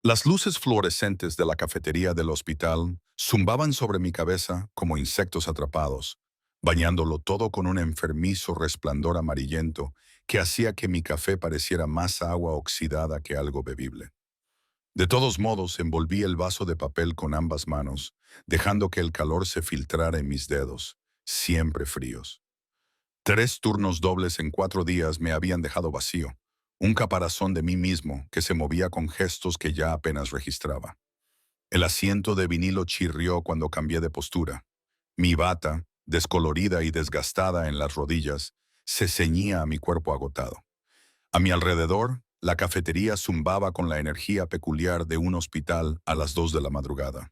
Las luces fluorescentes de la cafetería del hospital zumbaban sobre mi cabeza como insectos atrapados, bañándolo todo con un enfermizo resplandor amarillento que hacía que mi café pareciera más agua oxidada que algo bebible. De todos modos, envolví el vaso de papel con ambas manos, dejando que el calor se filtrara en mis dedos, siempre fríos. 3 turnos dobles en 4 días me habían dejado vacío, un caparazón de mí mismo que se movía con gestos que ya apenas registraba. El asiento de vinilo chirrió cuando cambié de postura. Mi bata, descolorida y desgastada en las rodillas, se ceñía a mi cuerpo agotado. A mi alrededor, la cafetería zumbaba con la energía peculiar de un hospital a las 2 de la madrugada.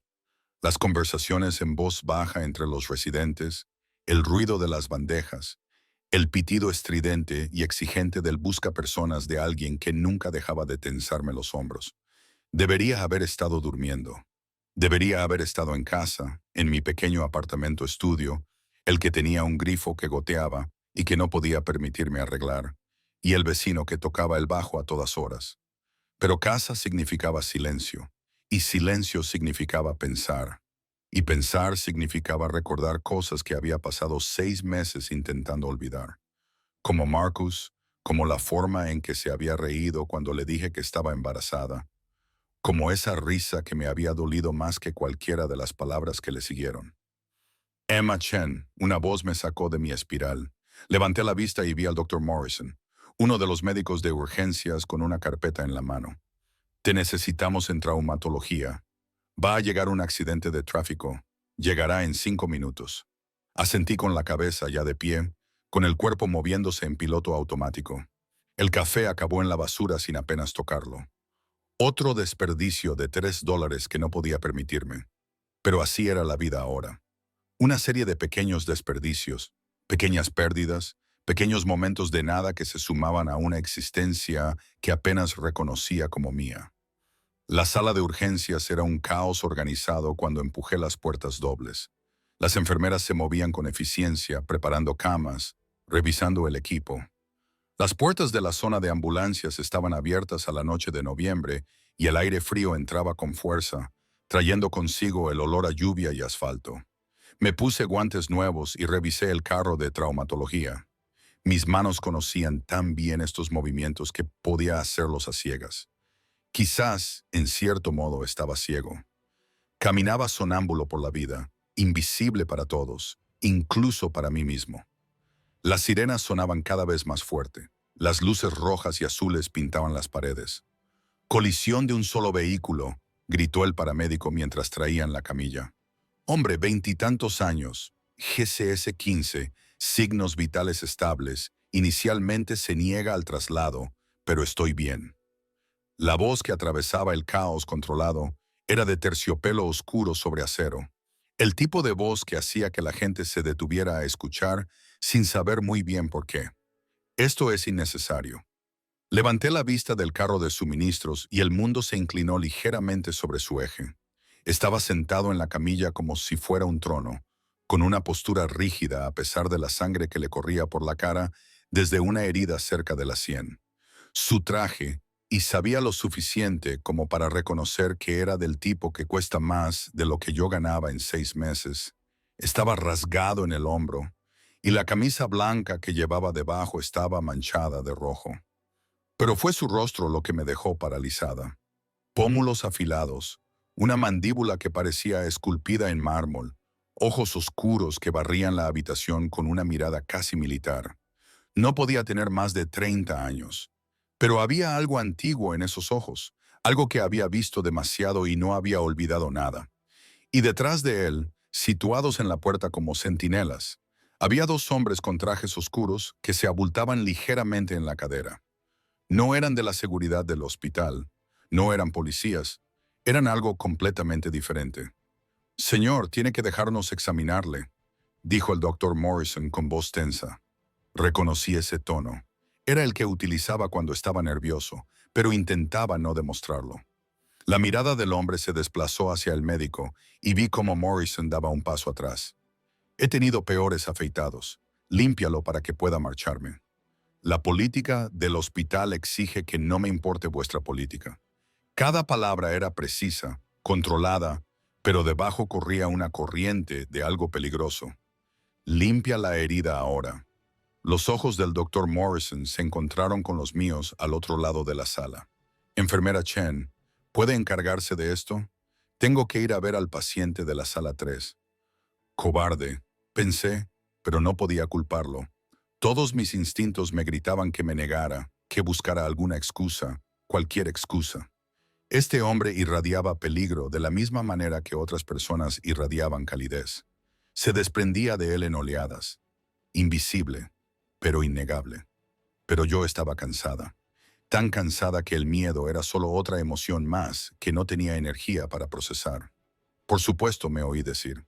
Las conversaciones en voz baja entre los residentes, el ruido de las bandejas, el pitido estridente y exigente del buscapersonas de alguien que nunca dejaba de tensarme los hombros. Debería haber estado durmiendo. Debería haber estado en casa, en mi pequeño apartamento estudio, el que tenía un grifo que goteaba y que no podía permitirme arreglar, y el vecino que tocaba el bajo a todas horas. Pero casa significaba silencio, y silencio significaba pensar, y pensar significaba recordar cosas que había pasado 6 meses intentando olvidar, como Marcus, como la forma en que se había reído cuando le dije que estaba embarazada, como esa risa que me había dolido más que cualquiera de las palabras que le siguieron. Emma Chen, una voz me sacó de mi espiral. Levanté la vista y vi al doctor Morrison, uno de los médicos de urgencias con una carpeta en la mano. Te necesitamos en traumatología. Va a llegar un accidente de tráfico. Llegará en 5 minutos. Asentí con la cabeza ya de pie, con el cuerpo moviéndose en piloto automático. El café acabó en la basura sin apenas tocarlo. Otro desperdicio de $3 que no podía permitirme. Pero así era la vida ahora. Una serie de pequeños desperdicios, pequeñas pérdidas, pequeños momentos de nada que se sumaban a una existencia que apenas reconocía como mía. La sala de urgencias era un caos organizado cuando empujé las puertas dobles. Las enfermeras se movían con eficiencia, preparando camas, revisando el equipo. Las puertas de la zona de ambulancias estaban abiertas a la noche de noviembre y el aire frío entraba con fuerza, trayendo consigo el olor a lluvia y asfalto. Me puse guantes nuevos y revisé el carro de traumatología. Mis manos conocían tan bien estos movimientos que podía hacerlos a ciegas. Quizás, en cierto modo, estaba ciego. Caminaba sonámbulo por la vida, invisible para todos, incluso para mí mismo. Las sirenas sonaban cada vez más fuerte. Las luces rojas y azules pintaban las paredes. «Colisión de un solo vehículo», gritó el paramédico mientras traían la camilla. «Hombre, 20 y tantos años, GCS-15, signos vitales estables, inicialmente se niega al traslado, pero estoy bien». La voz que atravesaba el caos controlado era de terciopelo oscuro sobre acero. El tipo de voz que hacía que la gente se detuviera a escuchar sin saber muy bien por qué. «Esto es innecesario». Levanté la vista del carro de suministros y el mundo se inclinó ligeramente sobre su eje. Estaba sentado en la camilla como si fuera un trono, con una postura rígida a pesar de la sangre que le corría por la cara desde una herida cerca de la sien. Su traje, y sabía lo suficiente como para reconocer que era del tipo que cuesta más de lo que yo ganaba en 6 meses, estaba rasgado en el hombro, y la camisa blanca que llevaba debajo estaba manchada de rojo. Pero fue su rostro lo que me dejó paralizada. Pómulos afilados, una mandíbula que parecía esculpida en mármol, ojos oscuros que barrían la habitación con una mirada casi militar. No podía tener más de 30 años. Pero había algo antiguo en esos ojos, algo que había visto demasiado y no había olvidado nada. Y detrás de él, situados en la puerta como centinelas, había 2 hombres con trajes oscuros que se abultaban ligeramente en la cadera. No eran de la seguridad del hospital, no eran policías, eran algo completamente diferente. «Señor, tiene que dejarnos examinarle», dijo el doctor Morrison con voz tensa. Reconocí ese tono. Era el que utilizaba cuando estaba nervioso, pero intentaba no demostrarlo. La mirada del hombre se desplazó hacia el médico y vi cómo Morrison daba un paso atrás. «He tenido peores afeitados. Límpialo para que pueda marcharme. La política del hospital exige que no me importe vuestra política. Cada palabra era precisa, controlada, pero debajo corría una corriente de algo peligroso. Limpia la herida ahora. Los ojos del doctor Morrison se encontraron con los míos al otro lado de la sala. Enfermera Chen, ¿puede encargarse de esto? Tengo que ir a ver al paciente de la sala 3. Cobarde, pensé, pero no podía culparlo. Todos mis instintos me gritaban que me negara, que buscara alguna excusa, cualquier excusa. Este hombre irradiaba peligro de la misma manera que otras personas irradiaban calidez. Se desprendía de él en oleadas. Invisible, pero innegable. Pero yo estaba cansada. Tan cansada que el miedo era solo otra emoción más que no tenía energía para procesar. Por supuesto, me oí decir.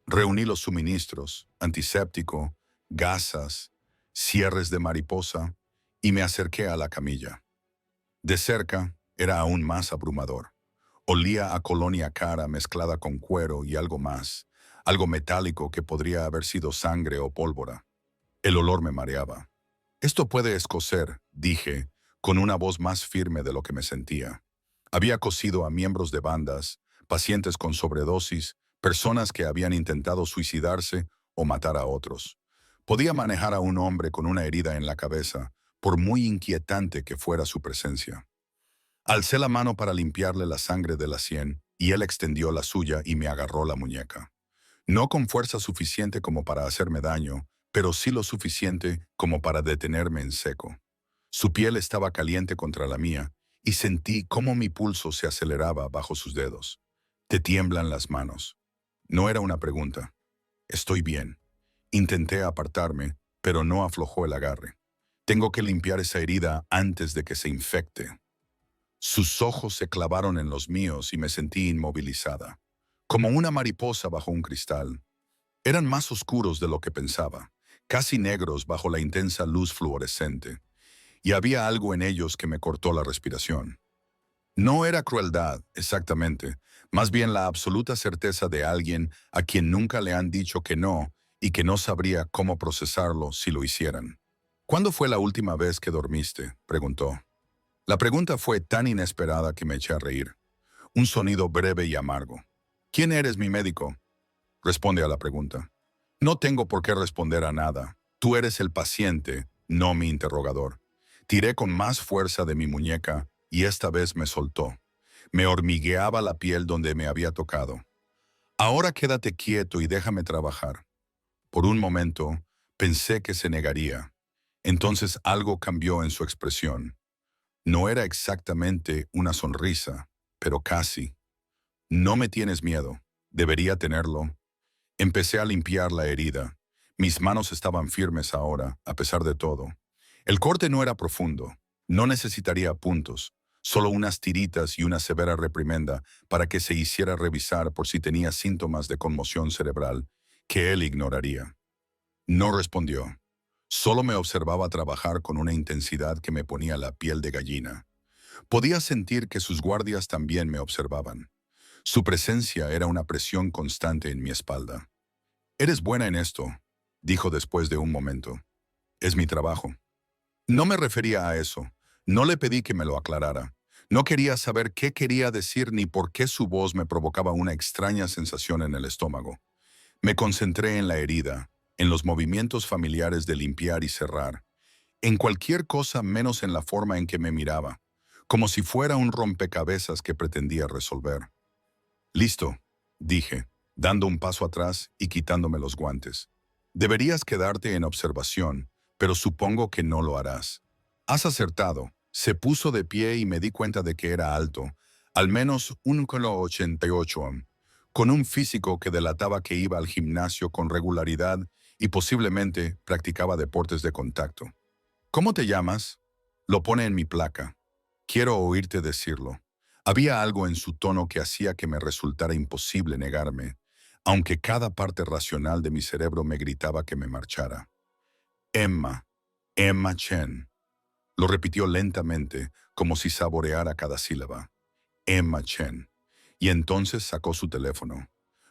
Reuní los suministros, antiséptico, gasas, cierres de mariposa, y me acerqué a la camilla. De cerca, era aún más abrumador. Olía a colonia cara mezclada con cuero y algo más, algo metálico que podría haber sido sangre o pólvora. El olor me mareaba. Esto puede escocer, dije, con una voz más firme de lo que me sentía. Había cosido a miembros de bandas, pacientes con sobredosis, personas que habían intentado suicidarse o matar a otros. Podía manejar a un hombre con una herida en la cabeza, por muy inquietante que fuera su presencia. Alcé la mano para limpiarle la sangre de la sien, y él extendió la suya y me agarró la muñeca. No con fuerza suficiente como para hacerme daño, pero sí lo suficiente como para detenerme en seco. Su piel estaba caliente contra la mía, y sentí cómo mi pulso se aceleraba bajo sus dedos. Te tiemblan las manos. No era una pregunta. Estoy bien. Intenté apartarme, pero no aflojó el agarre. Tengo que limpiar esa herida antes de que se infecte. Sus ojos se clavaron en los míos y me sentí inmovilizada, como una mariposa bajo un cristal. Eran más oscuros de lo que pensaba, casi negros bajo la intensa luz fluorescente, y había algo en ellos que me cortó la respiración. No era crueldad, exactamente, más bien la absoluta certeza de alguien a quien nunca le han dicho que no y que no sabría cómo procesarlo si lo hicieran. ¿Cuándo fue la última vez que dormiste?, preguntó. La pregunta fue tan inesperada que me eché a reír. Un sonido breve y amargo. ¿Quién eres, mi médico? Responde a la pregunta. No tengo por qué responder a nada. Tú eres el paciente, no mi interrogador. Tiré con más fuerza de mi muñeca y esta vez me soltó. Me hormigueaba la piel donde me había tocado. Ahora quédate quieto y déjame trabajar. Por un momento, pensé que se negaría. Entonces algo cambió en su expresión. No era exactamente una sonrisa, pero casi. No me tienes miedo. Debería tenerlo. Empecé a limpiar la herida. Mis manos estaban firmes ahora, a pesar de todo. El corte no era profundo. No necesitaría puntos, solo unas tiritas y una severa reprimenda para que se hiciera revisar por si tenía síntomas de conmoción cerebral, que él ignoraría. No respondió. Solo me observaba trabajar con una intensidad que me ponía la piel de gallina. Podía sentir que sus guardias también me observaban. Su presencia era una presión constante en mi espalda. «Eres buena en esto», dijo después de un momento. «Es mi trabajo». No me refería a eso. No le pedí que me lo aclarara. No quería saber qué quería decir ni por qué su voz me provocaba una extraña sensación en el estómago. Me concentré en la herida, en los movimientos familiares de limpiar y cerrar, en cualquier cosa menos en la forma en que me miraba, como si fuera un rompecabezas que pretendía resolver. «Listo», dije, dando un paso atrás y quitándome los guantes. «Deberías quedarte en observación, pero supongo que no lo harás». «Has acertado». Se puso de pie y me di cuenta de que era alto, al menos 1,88, con un físico que delataba que iba al gimnasio con regularidad y posiblemente practicaba deportes de contacto. «¿Cómo te llamas?» «Lo pone en mi placa. Quiero oírte decirlo». Había algo en su tono que hacía que me resultara imposible negarme, aunque cada parte racional de mi cerebro me gritaba que me marchara. «Emma, Emma Chen». Lo repitió lentamente, como si saboreara cada sílaba. «Emma Chen». Y entonces sacó su teléfono.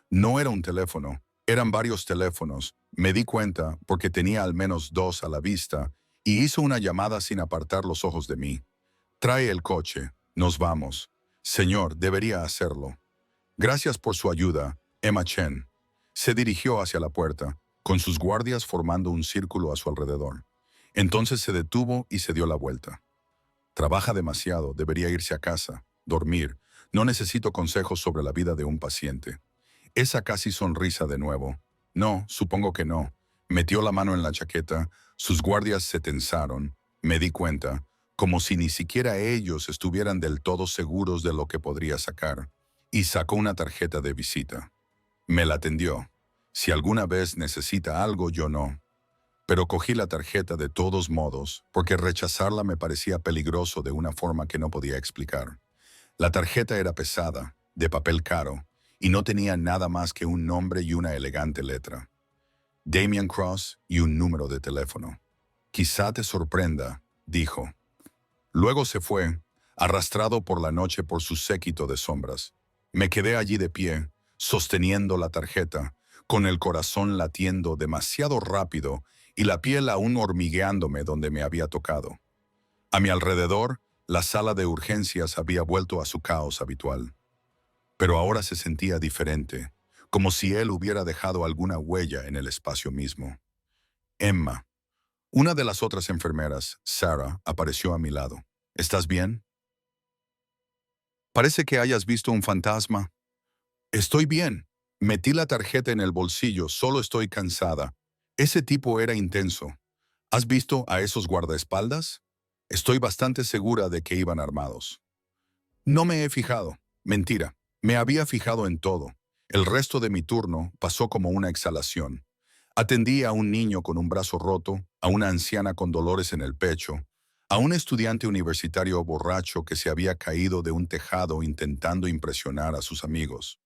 No era un teléfono, eran varios teléfonos. Me di cuenta porque tenía al menos dos a la vista y hizo una llamada sin apartar los ojos de mí. «Trae el coche, nos vamos». Señor, debería hacerlo. Gracias por su ayuda, Emma Chen. Se dirigió hacia la puerta, con sus guardias formando un círculo a su alrededor. Entonces se detuvo y se dio la vuelta. Trabaja demasiado, debería irse a casa, dormir. No necesito consejos sobre la vida de un paciente. Esa casi sonrisa de nuevo. No, supongo que no. Metió la mano en la chaqueta, sus guardias se tensaron. Me di cuenta, como si ni siquiera ellos estuvieran del todo seguros de lo que podría sacar, y sacó una tarjeta de visita. Me la tendió. Si alguna vez necesita algo, yo no. Pero cogí la tarjeta de todos modos, porque rechazarla me parecía peligroso de una forma que no podía explicar. La tarjeta era pesada, de papel caro, y no tenía nada más que un nombre y una elegante letra. Damian Cross y un número de teléfono. Quizá te sorprenda, dijo. Luego se fue, arrastrado por la noche por su séquito de sombras. Me quedé allí de pie, sosteniendo la tarjeta, con el corazón latiendo demasiado rápido y la piel aún hormigueándome donde me había tocado. A mi alrededor, la sala de urgencias había vuelto a su caos habitual. Pero ahora se sentía diferente, como si él hubiera dejado alguna huella en el espacio mismo. Emma, una de las otras enfermeras, Sarah, apareció a mi lado. ¿Estás bien? Parece que hayas visto un fantasma. Estoy bien. Metí la tarjeta en el bolsillo, solo estoy cansada. Ese tipo era intenso. ¿Has visto a esos guardaespaldas? Estoy bastante segura de que iban armados. No me he fijado. Mentira. Me había fijado en todo. El resto de mi turno pasó como una exhalación. Atendí a un niño con un brazo roto, a una anciana con dolores en el pecho, a un estudiante universitario borracho que se había caído de un tejado intentando impresionar a sus amigos.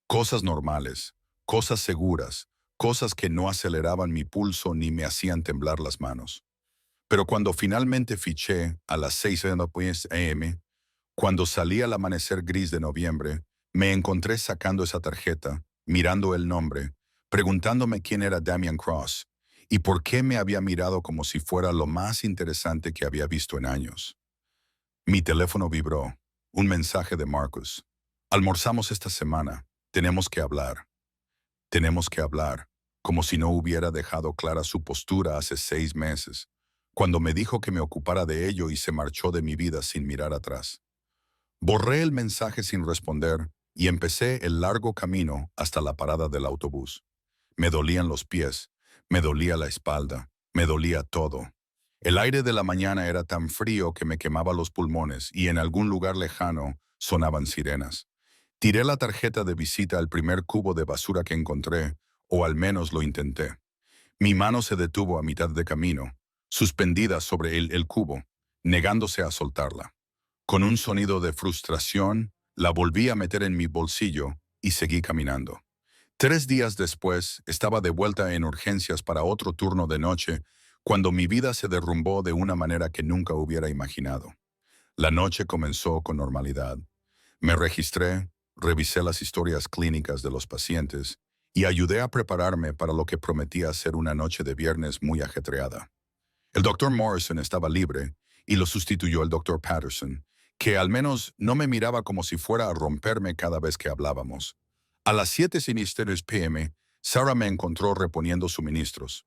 Cosas normales, cosas seguras, cosas que no aceleraban mi pulso ni me hacían temblar las manos. Pero cuando finalmente fiché a las 6 a.m., cuando salí al amanecer gris de noviembre, me encontré sacando esa tarjeta, mirando el nombre, preguntándome quién era Damian Cross y por qué me había mirado como si fuera lo más interesante que había visto en años. Mi teléfono vibró. Un mensaje de Marcus. Almorzamos esta semana. Tenemos que hablar. Tenemos que hablar. Como si no hubiera dejado clara su postura hace 6 meses, cuando me dijo que me ocupara de ello y se marchó de mi vida sin mirar atrás. Borré el mensaje sin responder y empecé el largo camino hasta la parada del autobús. Me dolían los pies, me dolía la espalda, me dolía todo. El aire de la mañana era tan frío que me quemaba los pulmones y en algún lugar lejano sonaban sirenas. Tiré la tarjeta de visita al primer cubo de basura que encontré, o al menos lo intenté. Mi mano se detuvo a mitad de camino, suspendida sobre el cubo, negándose a soltarla. Con un sonido de frustración, la volví a meter en mi bolsillo y seguí caminando. 3 días después, estaba de vuelta en urgencias para otro turno de noche, cuando mi vida se derrumbó de una manera que nunca hubiera imaginado. La noche comenzó con normalidad. Me registré, revisé las historias clínicas de los pacientes y ayudé a prepararme para lo que prometía ser una noche de viernes muy ajetreada. El Dr. Morrison estaba libre y lo sustituyó el Dr. Patterson, que al menos no me miraba como si fuera a romperme cada vez que hablábamos. A las 7:00 p.m., Sarah me encontró reponiendo suministros.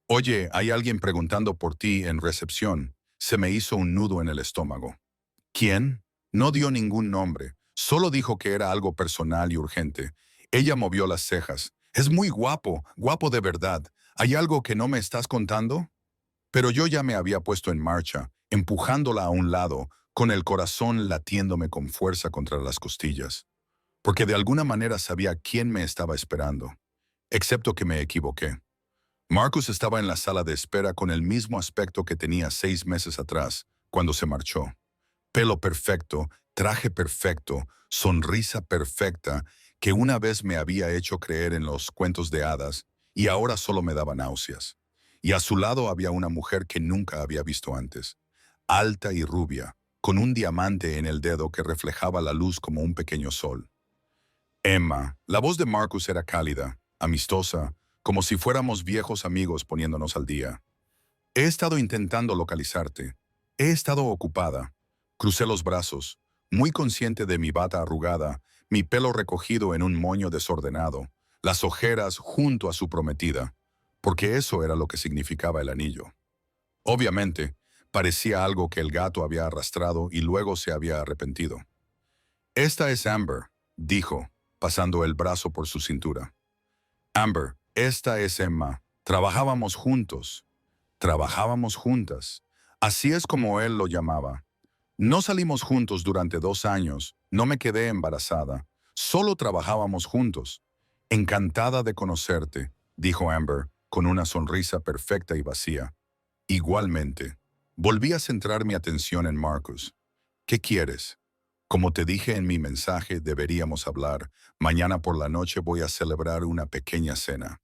Oye, hay alguien preguntando por ti en recepción. Se me hizo un nudo en el estómago. ¿Quién? No dio ningún nombre. Solo dijo que era algo personal y urgente. Ella movió las cejas. Es muy guapo, guapo de verdad. ¿Hay algo que no me estás contando? Pero yo ya me había puesto en marcha, empujándola a un lado, con el corazón latiéndome con fuerza contra las costillas. Porque de alguna manera sabía quién me estaba esperando. Excepto que me equivoqué. Marcus estaba en la sala de espera con el mismo aspecto que tenía 6 meses atrás, cuando se marchó. Pelo perfecto, traje perfecto, sonrisa perfecta, que una vez me había hecho creer en los cuentos de hadas y ahora solo me daba náuseas. Y a su lado había una mujer que nunca había visto antes, alta y rubia, con un diamante en el dedo que reflejaba la luz como un pequeño sol. Emma, la voz de Marcus era cálida, amistosa, como si fuéramos viejos amigos poniéndonos al día. He estado intentando localizarte. He estado ocupada. Crucé los brazos. muy consciente de mi bata arrugada, mi pelo recogido en un moño desordenado, las ojeras junto a su prometida, porque eso era lo que significaba el anillo. Obviamente, parecía algo que el gato había arrastrado y luego se había arrepentido. «Esta es Amber», dijo, pasando el brazo por su cintura. «Amber, esta es Emma. Trabajábamos juntos. Trabajábamos juntas». Así es como él lo llamaba. No salimos juntos durante 2 años, no me quedé embarazada, solo trabajábamos juntos. «Encantada de conocerte», dijo Amber, con una sonrisa perfecta y vacía. Igualmente, volví a centrar mi atención en Marcus. «¿Qué quieres?» «Como te dije en mi mensaje, deberíamos hablar. Mañana por la noche voy a celebrar una pequeña cena.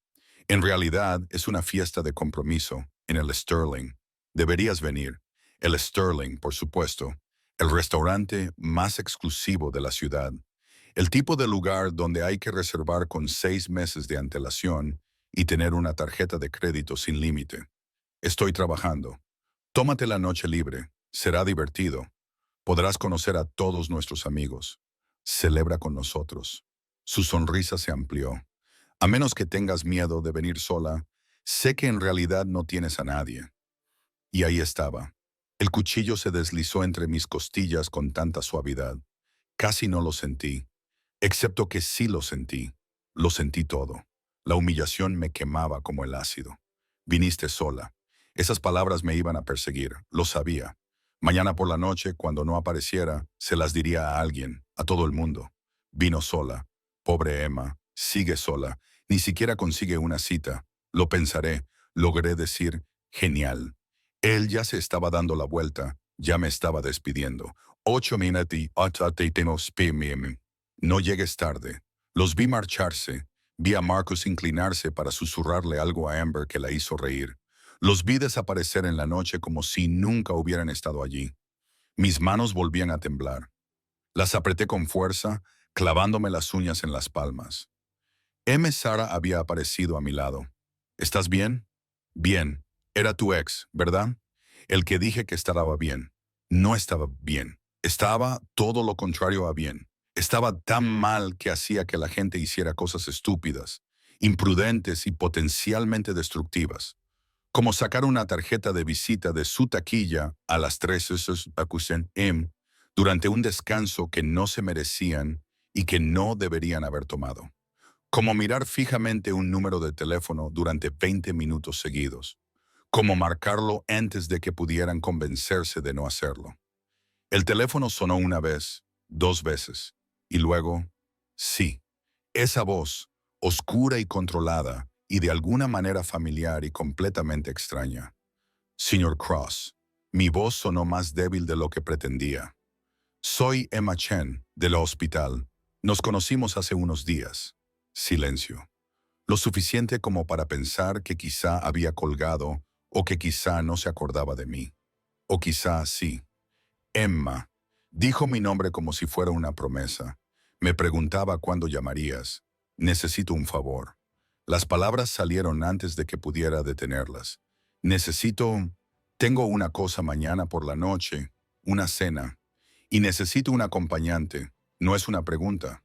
En realidad, es una fiesta de compromiso, en el Sterling. Deberías venir. El Sterling, por supuesto. El restaurante más exclusivo de la ciudad. El tipo de lugar donde hay que reservar con 6 meses de antelación y tener una tarjeta de crédito sin límite. Estoy trabajando. Tómate la noche libre. Será divertido. Podrás conocer a todos nuestros amigos. Celebra con nosotros». Su sonrisa se amplió. «A menos que tengas miedo de venir sola, sé que en realidad no tienes a nadie». Y ahí estaba. El cuchillo se deslizó entre mis costillas con tanta suavidad. Casi no lo sentí, excepto que sí lo sentí. Lo sentí todo. La humillación me quemaba como el ácido. «Viniste sola». Esas palabras me iban a perseguir, lo sabía. Mañana por la noche, cuando no apareciera, se las diría a alguien, a todo el mundo. «Vino sola. Pobre Emma. Sigue sola. Ni siquiera consigue una cita. Lo pensaré». Logré decir, «Genial». Él ya se estaba dando la vuelta, ya me estaba despidiendo. 8 minutos y no llegues tarde. Los vi marcharse. Vi a Marcus inclinarse para susurrarle algo a Amber que la hizo reír. Los vi desaparecer en la noche como si nunca hubieran estado allí. Mis manos volvían a temblar. Las apreté con fuerza, clavándome las uñas en las palmas. Sara había aparecido a mi lado. «¿Estás bien?» «Bien. Era tu ex, ¿verdad?» El que dije que estaba bien. No estaba bien. Estaba todo lo contrario a bien. Estaba tan mal que hacía que la gente hiciera cosas estúpidas, imprudentes y potencialmente destructivas. Como sacar una tarjeta de visita de su taquilla a las 3 durante un descanso que no se merecían y que no deberían haber tomado. Como mirar fijamente un número de teléfono durante 20 minutos seguidos. Como marcarlo antes de que pudieran convencerse de no hacerlo. El teléfono sonó una vez, 2 veces, y luego, sí, esa voz, oscura y controlada, y de alguna manera familiar y completamente extraña. «Señor Cross». Mi voz sonó más débil de lo que pretendía. «Soy Emma Chen, del hospital. Nos conocimos hace unos días». Silencio. Lo suficiente como para pensar que quizá había colgado o que quizá no se acordaba de mí. O quizá sí. «Emma». Dijo mi nombre como si fuera una promesa. Me preguntaba cuándo llamarías. «Necesito un favor». Las palabras salieron antes de que pudiera detenerlas. Tengo una cosa mañana por la noche, una cena. Y necesito un acompañante. No es una pregunta.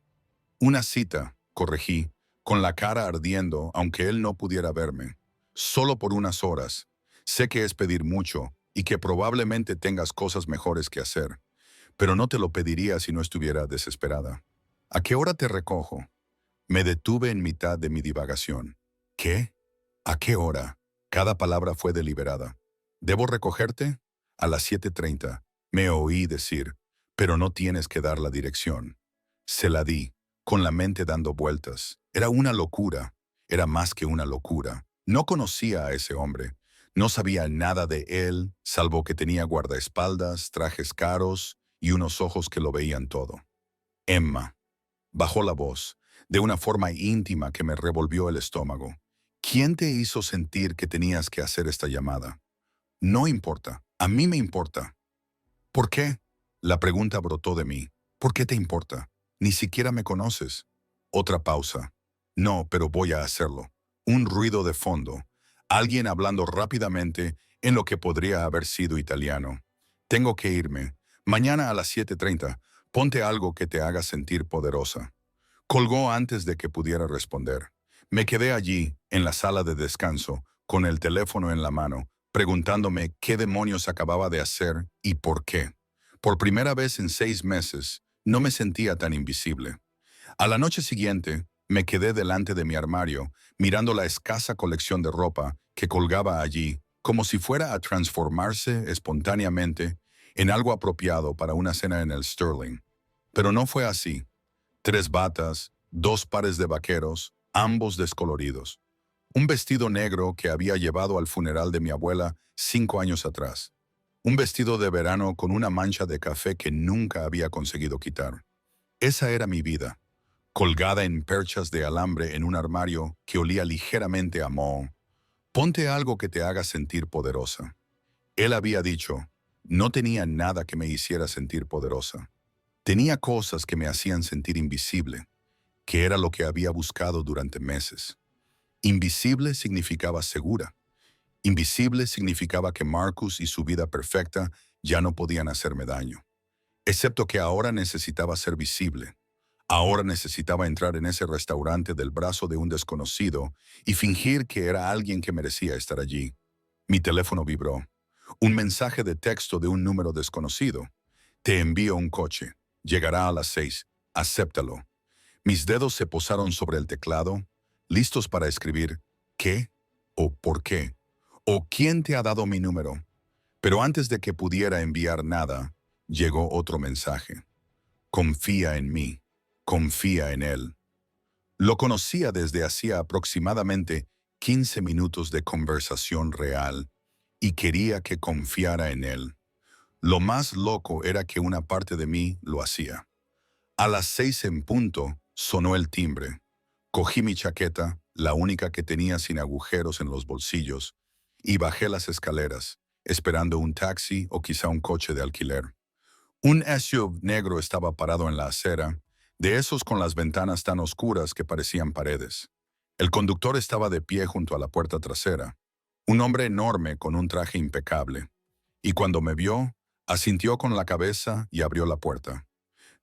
«Una cita», corregí, con la cara ardiendo, aunque él no pudiera verme. «Solo por unas horas. Sé que es pedir mucho y que probablemente tengas cosas mejores que hacer, pero no te lo pediría si no estuviera desesperada». «¿A qué hora te recojo?» Me detuve en mitad de mi divagación. «¿Qué? ¿A qué hora?» Cada palabra fue deliberada. «¿Debo recogerte?» «A las 7:30. Me oí decir, «pero no tienes que dar la dirección». Se la di, con la mente dando vueltas. Era una locura. Era más que una locura. No conocía a ese hombre. No sabía nada de él, salvo que tenía guardaespaldas, trajes caros y unos ojos que lo veían todo. «Emma». Bajó la voz, de una forma íntima que me revolvió el estómago. «¿Quién te hizo sentir que tenías que hacer esta llamada?» «No importa. A mí me importa». «¿Por qué?» La pregunta brotó de mí. «¿Por qué te importa? Ni siquiera me conoces». Otra pausa. «No, pero voy a hacerlo». Un ruido de fondo. Alguien hablando rápidamente en lo que podría haber sido italiano. «Tengo que irme. Mañana a las 7:30. Ponte algo que te haga sentir poderosa. Colgó antes de que pudiera responder. Me quedé allí, en la sala de descanso, con el teléfono en la mano, preguntándome qué demonios acababa de hacer y por qué. Por primera vez en 6 meses, no me sentía tan invisible. A la noche siguiente, me quedé delante de mi armario, mirando la escasa colección de ropa que colgaba allí, como si fuera a transformarse espontáneamente en algo apropiado para una cena en el Sterling. Pero no fue así. 3 batas, 2 pares de vaqueros, ambos descoloridos. Un vestido negro que había llevado al funeral de mi abuela 5 años atrás. Un vestido de verano con una mancha de café que nunca había conseguido quitar. Esa era mi vida, colgada en perchas de alambre en un armario que olía ligeramente a moho. Ponte algo que te haga sentir poderosa. Él había dicho, no tenía nada que me hiciera sentir poderosa. Tenía cosas que me hacían sentir invisible, que era lo que había buscado durante meses. Invisible significaba segura. Invisible significaba que Marcus y su vida perfecta ya no podían hacerme daño. Excepto que ahora necesitaba ser visible. Ahora necesitaba entrar en ese restaurante del brazo de un desconocido y fingir que era alguien que merecía estar allí. Mi teléfono vibró. Un mensaje de texto de un número desconocido. Te envío un coche. Llegará a las 6. Acéptalo. Mis dedos se posaron sobre el teclado, listos para escribir ¿qué? O ¿por qué? O ¿quién te ha dado mi número? Pero antes de que pudiera enviar nada, llegó otro mensaje. Confía en mí. Confía en él. Lo conocía desde hacía aproximadamente 15 minutos de conversación real y quería que confiara en él. Lo más loco era que una parte de mí lo hacía. A las 6 en punto, sonó el timbre. Cogí mi chaqueta, la única que tenía sin agujeros en los bolsillos, y bajé las escaleras, esperando un taxi o quizá un coche de alquiler. Un SUV negro estaba parado en la acera, de esos con las ventanas tan oscuras que parecían paredes. El conductor estaba de pie junto a la puerta trasera, un hombre enorme con un traje impecable, y cuando me vio, asintió con la cabeza y abrió la puerta.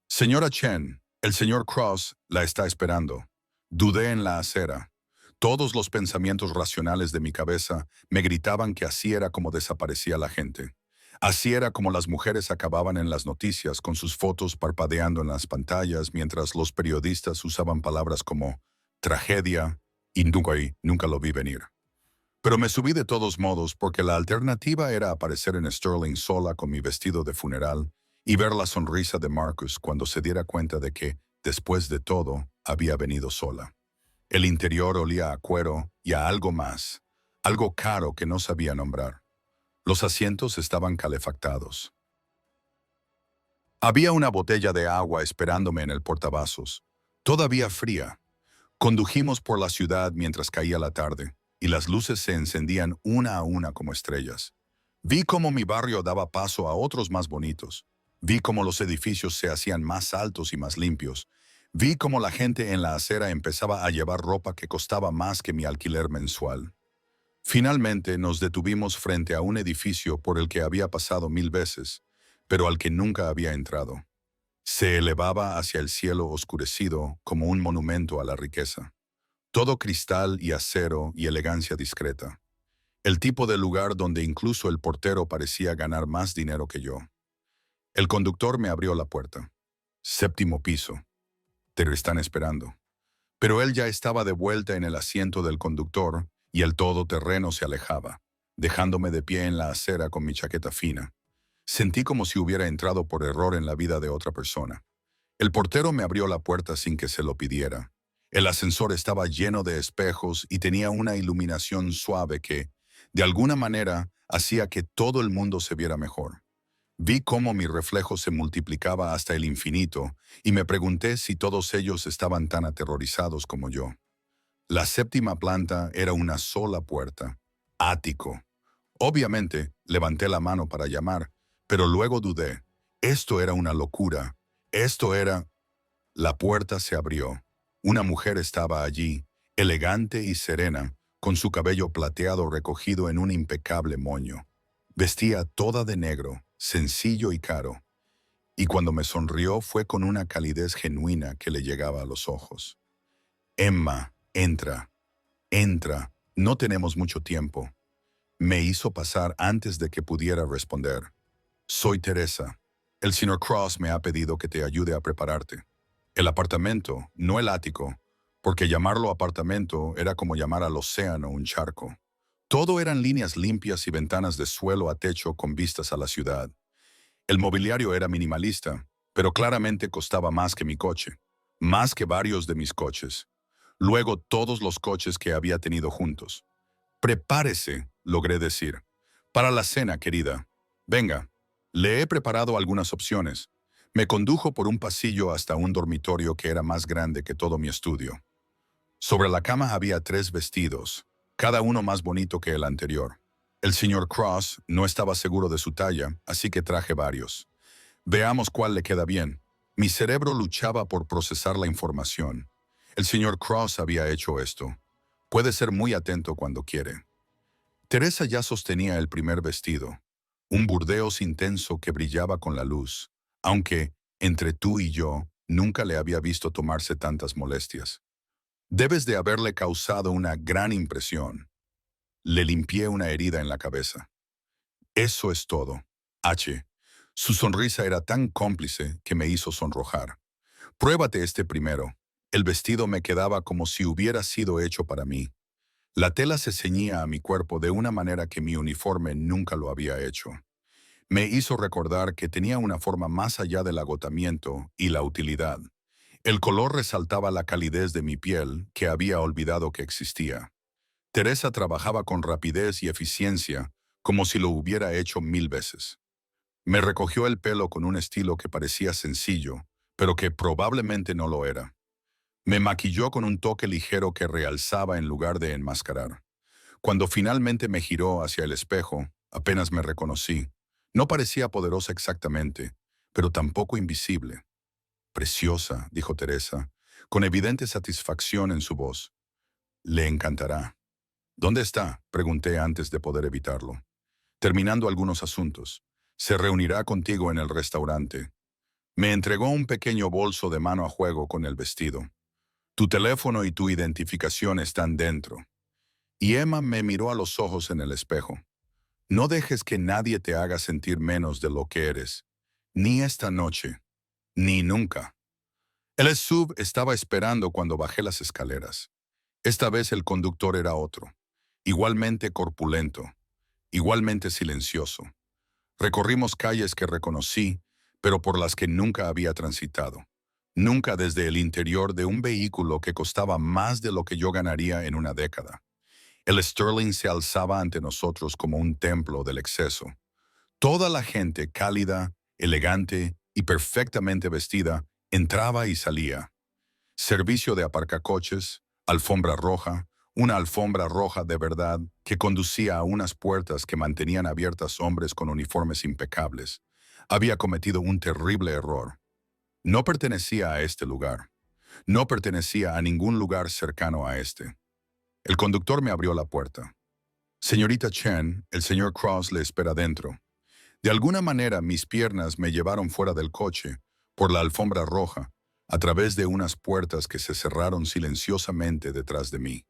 Señora Chen, el señor Cross la está esperando. Dudé en la acera. Todos los pensamientos racionales de mi cabeza me gritaban que así era como desaparecía la gente. Así era como las mujeres acababan en las noticias con sus fotos parpadeando en las pantallas mientras los periodistas usaban palabras como tragedia y nunca lo vi venir. Pero me subí de todos modos porque la alternativa era aparecer en Sterling sola con mi vestido de funeral y ver la sonrisa de Marcus cuando se diera cuenta de que, después de todo, había venido sola. El interior olía a cuero y a algo más, algo caro que no sabía nombrar. Los asientos estaban calefactados. Había una botella de agua esperándome en el portavasos, todavía fría. Condujimos por la ciudad mientras caía la tarde, y las luces se encendían una a una como estrellas. Vi cómo mi barrio daba paso a otros más bonitos. Vi cómo los edificios se hacían más altos y más limpios. Vi cómo la gente en la acera empezaba a llevar ropa que costaba más que mi alquiler mensual. Finalmente nos detuvimos frente a un edificio por el que había pasado 1000 veces, pero al que nunca había entrado. Se elevaba hacia el cielo oscurecido como un monumento a la riqueza. Todo cristal y acero y elegancia discreta. El tipo de lugar donde incluso el portero parecía ganar más dinero que yo. El conductor me abrió la puerta. 7º piso. Te están esperando. Pero él ya estaba de vuelta en el asiento del conductor y el todoterreno se alejaba, dejándome de pie en la acera con mi chaqueta fina. Sentí como si hubiera entrado por error en la vida de otra persona. El portero me abrió la puerta sin que se lo pidiera. El ascensor estaba lleno de espejos y tenía una iluminación suave que, de alguna manera, hacía que todo el mundo se viera mejor. Vi cómo mi reflejo se multiplicaba hasta el infinito y me pregunté si todos ellos estaban tan aterrorizados como yo. La 7ª planta era una sola puerta. Ático. Obviamente, levanté la mano para llamar, pero luego dudé. Esto era una locura. Esto era... La puerta se abrió. Una mujer estaba allí, elegante y serena, con su cabello plateado recogido en un impecable moño. Vestía toda de negro, sencillo y caro. y cuando me sonrió fue con una calidez genuina que le llegaba a los ojos. Emma, entra, entra, no tenemos mucho tiempo. Me hizo pasar antes de que pudiera responder. Soy Teresa. El señor Cross me ha pedido que te ayude a prepararte. El apartamento, no el ático, porque llamarlo apartamento era como llamar al océano un charco. Todo eran líneas limpias y ventanas de suelo a techo con vistas a la ciudad. El mobiliario era minimalista, pero claramente costaba más que mi coche, más que varios de mis coches. Luego todos los coches que había tenido juntos. Prepárese, logré decir. Para la cena, querida. Venga, le he preparado algunas opciones. Me condujo por un pasillo hasta un dormitorio que era más grande que todo mi estudio. Sobre la cama había 3 vestidos, cada uno más bonito que el anterior. El señor Cross no estaba seguro de su talla, así que traje varios. Veamos cuál le queda bien. Mi cerebro luchaba por procesar la información. El señor Cross había hecho esto. Puede ser muy atento cuando quiere. Teresa ya sostenía el primer vestido, un burdeos intenso que brillaba con la luz, aunque, entre tú y yo, nunca le había visto tomarse tantas molestias. Debes de haberle causado una gran impresión. Le limpié una herida en la cabeza. Eso es todo. H. Su sonrisa era tan cómplice que me hizo sonrojar. Pruébate este primero. El vestido me quedaba como si hubiera sido hecho para mí. La tela se ceñía a mi cuerpo de una manera que mi uniforme nunca lo había hecho. Me hizo recordar que tenía una forma más allá del agotamiento y la utilidad. El color resaltaba la calidez de mi piel que había olvidado que existía. Teresa trabajaba con rapidez y eficiencia, como si lo hubiera hecho 1000 veces. Me recogió el pelo con un estilo que parecía sencillo, pero que probablemente no lo era. Me maquilló con un toque ligero que realzaba en lugar de enmascarar. Cuando finalmente me giró hacia el espejo, apenas me reconocí. No parecía poderosa exactamente, pero tampoco invisible. Preciosa, dijo Teresa, con evidente satisfacción en su voz. Le encantará. ¿Dónde está?, pregunté antes de poder evitarlo. Terminando algunos asuntos. Se reunirá contigo en el restaurante. Me entregó un pequeño bolso de mano a juego con el vestido. Tu teléfono y tu identificación están dentro. Y Emma me miró a los ojos en el espejo. No dejes que nadie te haga sentir menos de lo que eres. Ni esta noche, ni nunca. El sub estaba esperando cuando bajé las escaleras. Esta vez el conductor era otro. Igualmente corpulento, igualmente silencioso. Recorrimos calles que reconocí, pero por las que nunca había transitado. Nunca desde el interior de un vehículo que costaba más de lo que yo ganaría en una década. El Sterling se alzaba ante nosotros como un templo del exceso. Toda la gente cálida, elegante y perfectamente vestida entraba y salía. Servicio de aparcacoches, alfombra roja, una alfombra roja de verdad que conducía a unas puertas que mantenían abiertas hombres con uniformes impecables. Había cometido un terrible error. No pertenecía a este lugar. No pertenecía a ningún lugar cercano a este. El conductor me abrió la puerta. Señorita Chen, el señor Cross le espera dentro. De alguna manera mis piernas me llevaron fuera del coche, por la alfombra roja, a través de unas puertas que se cerraron silenciosamente detrás de mí.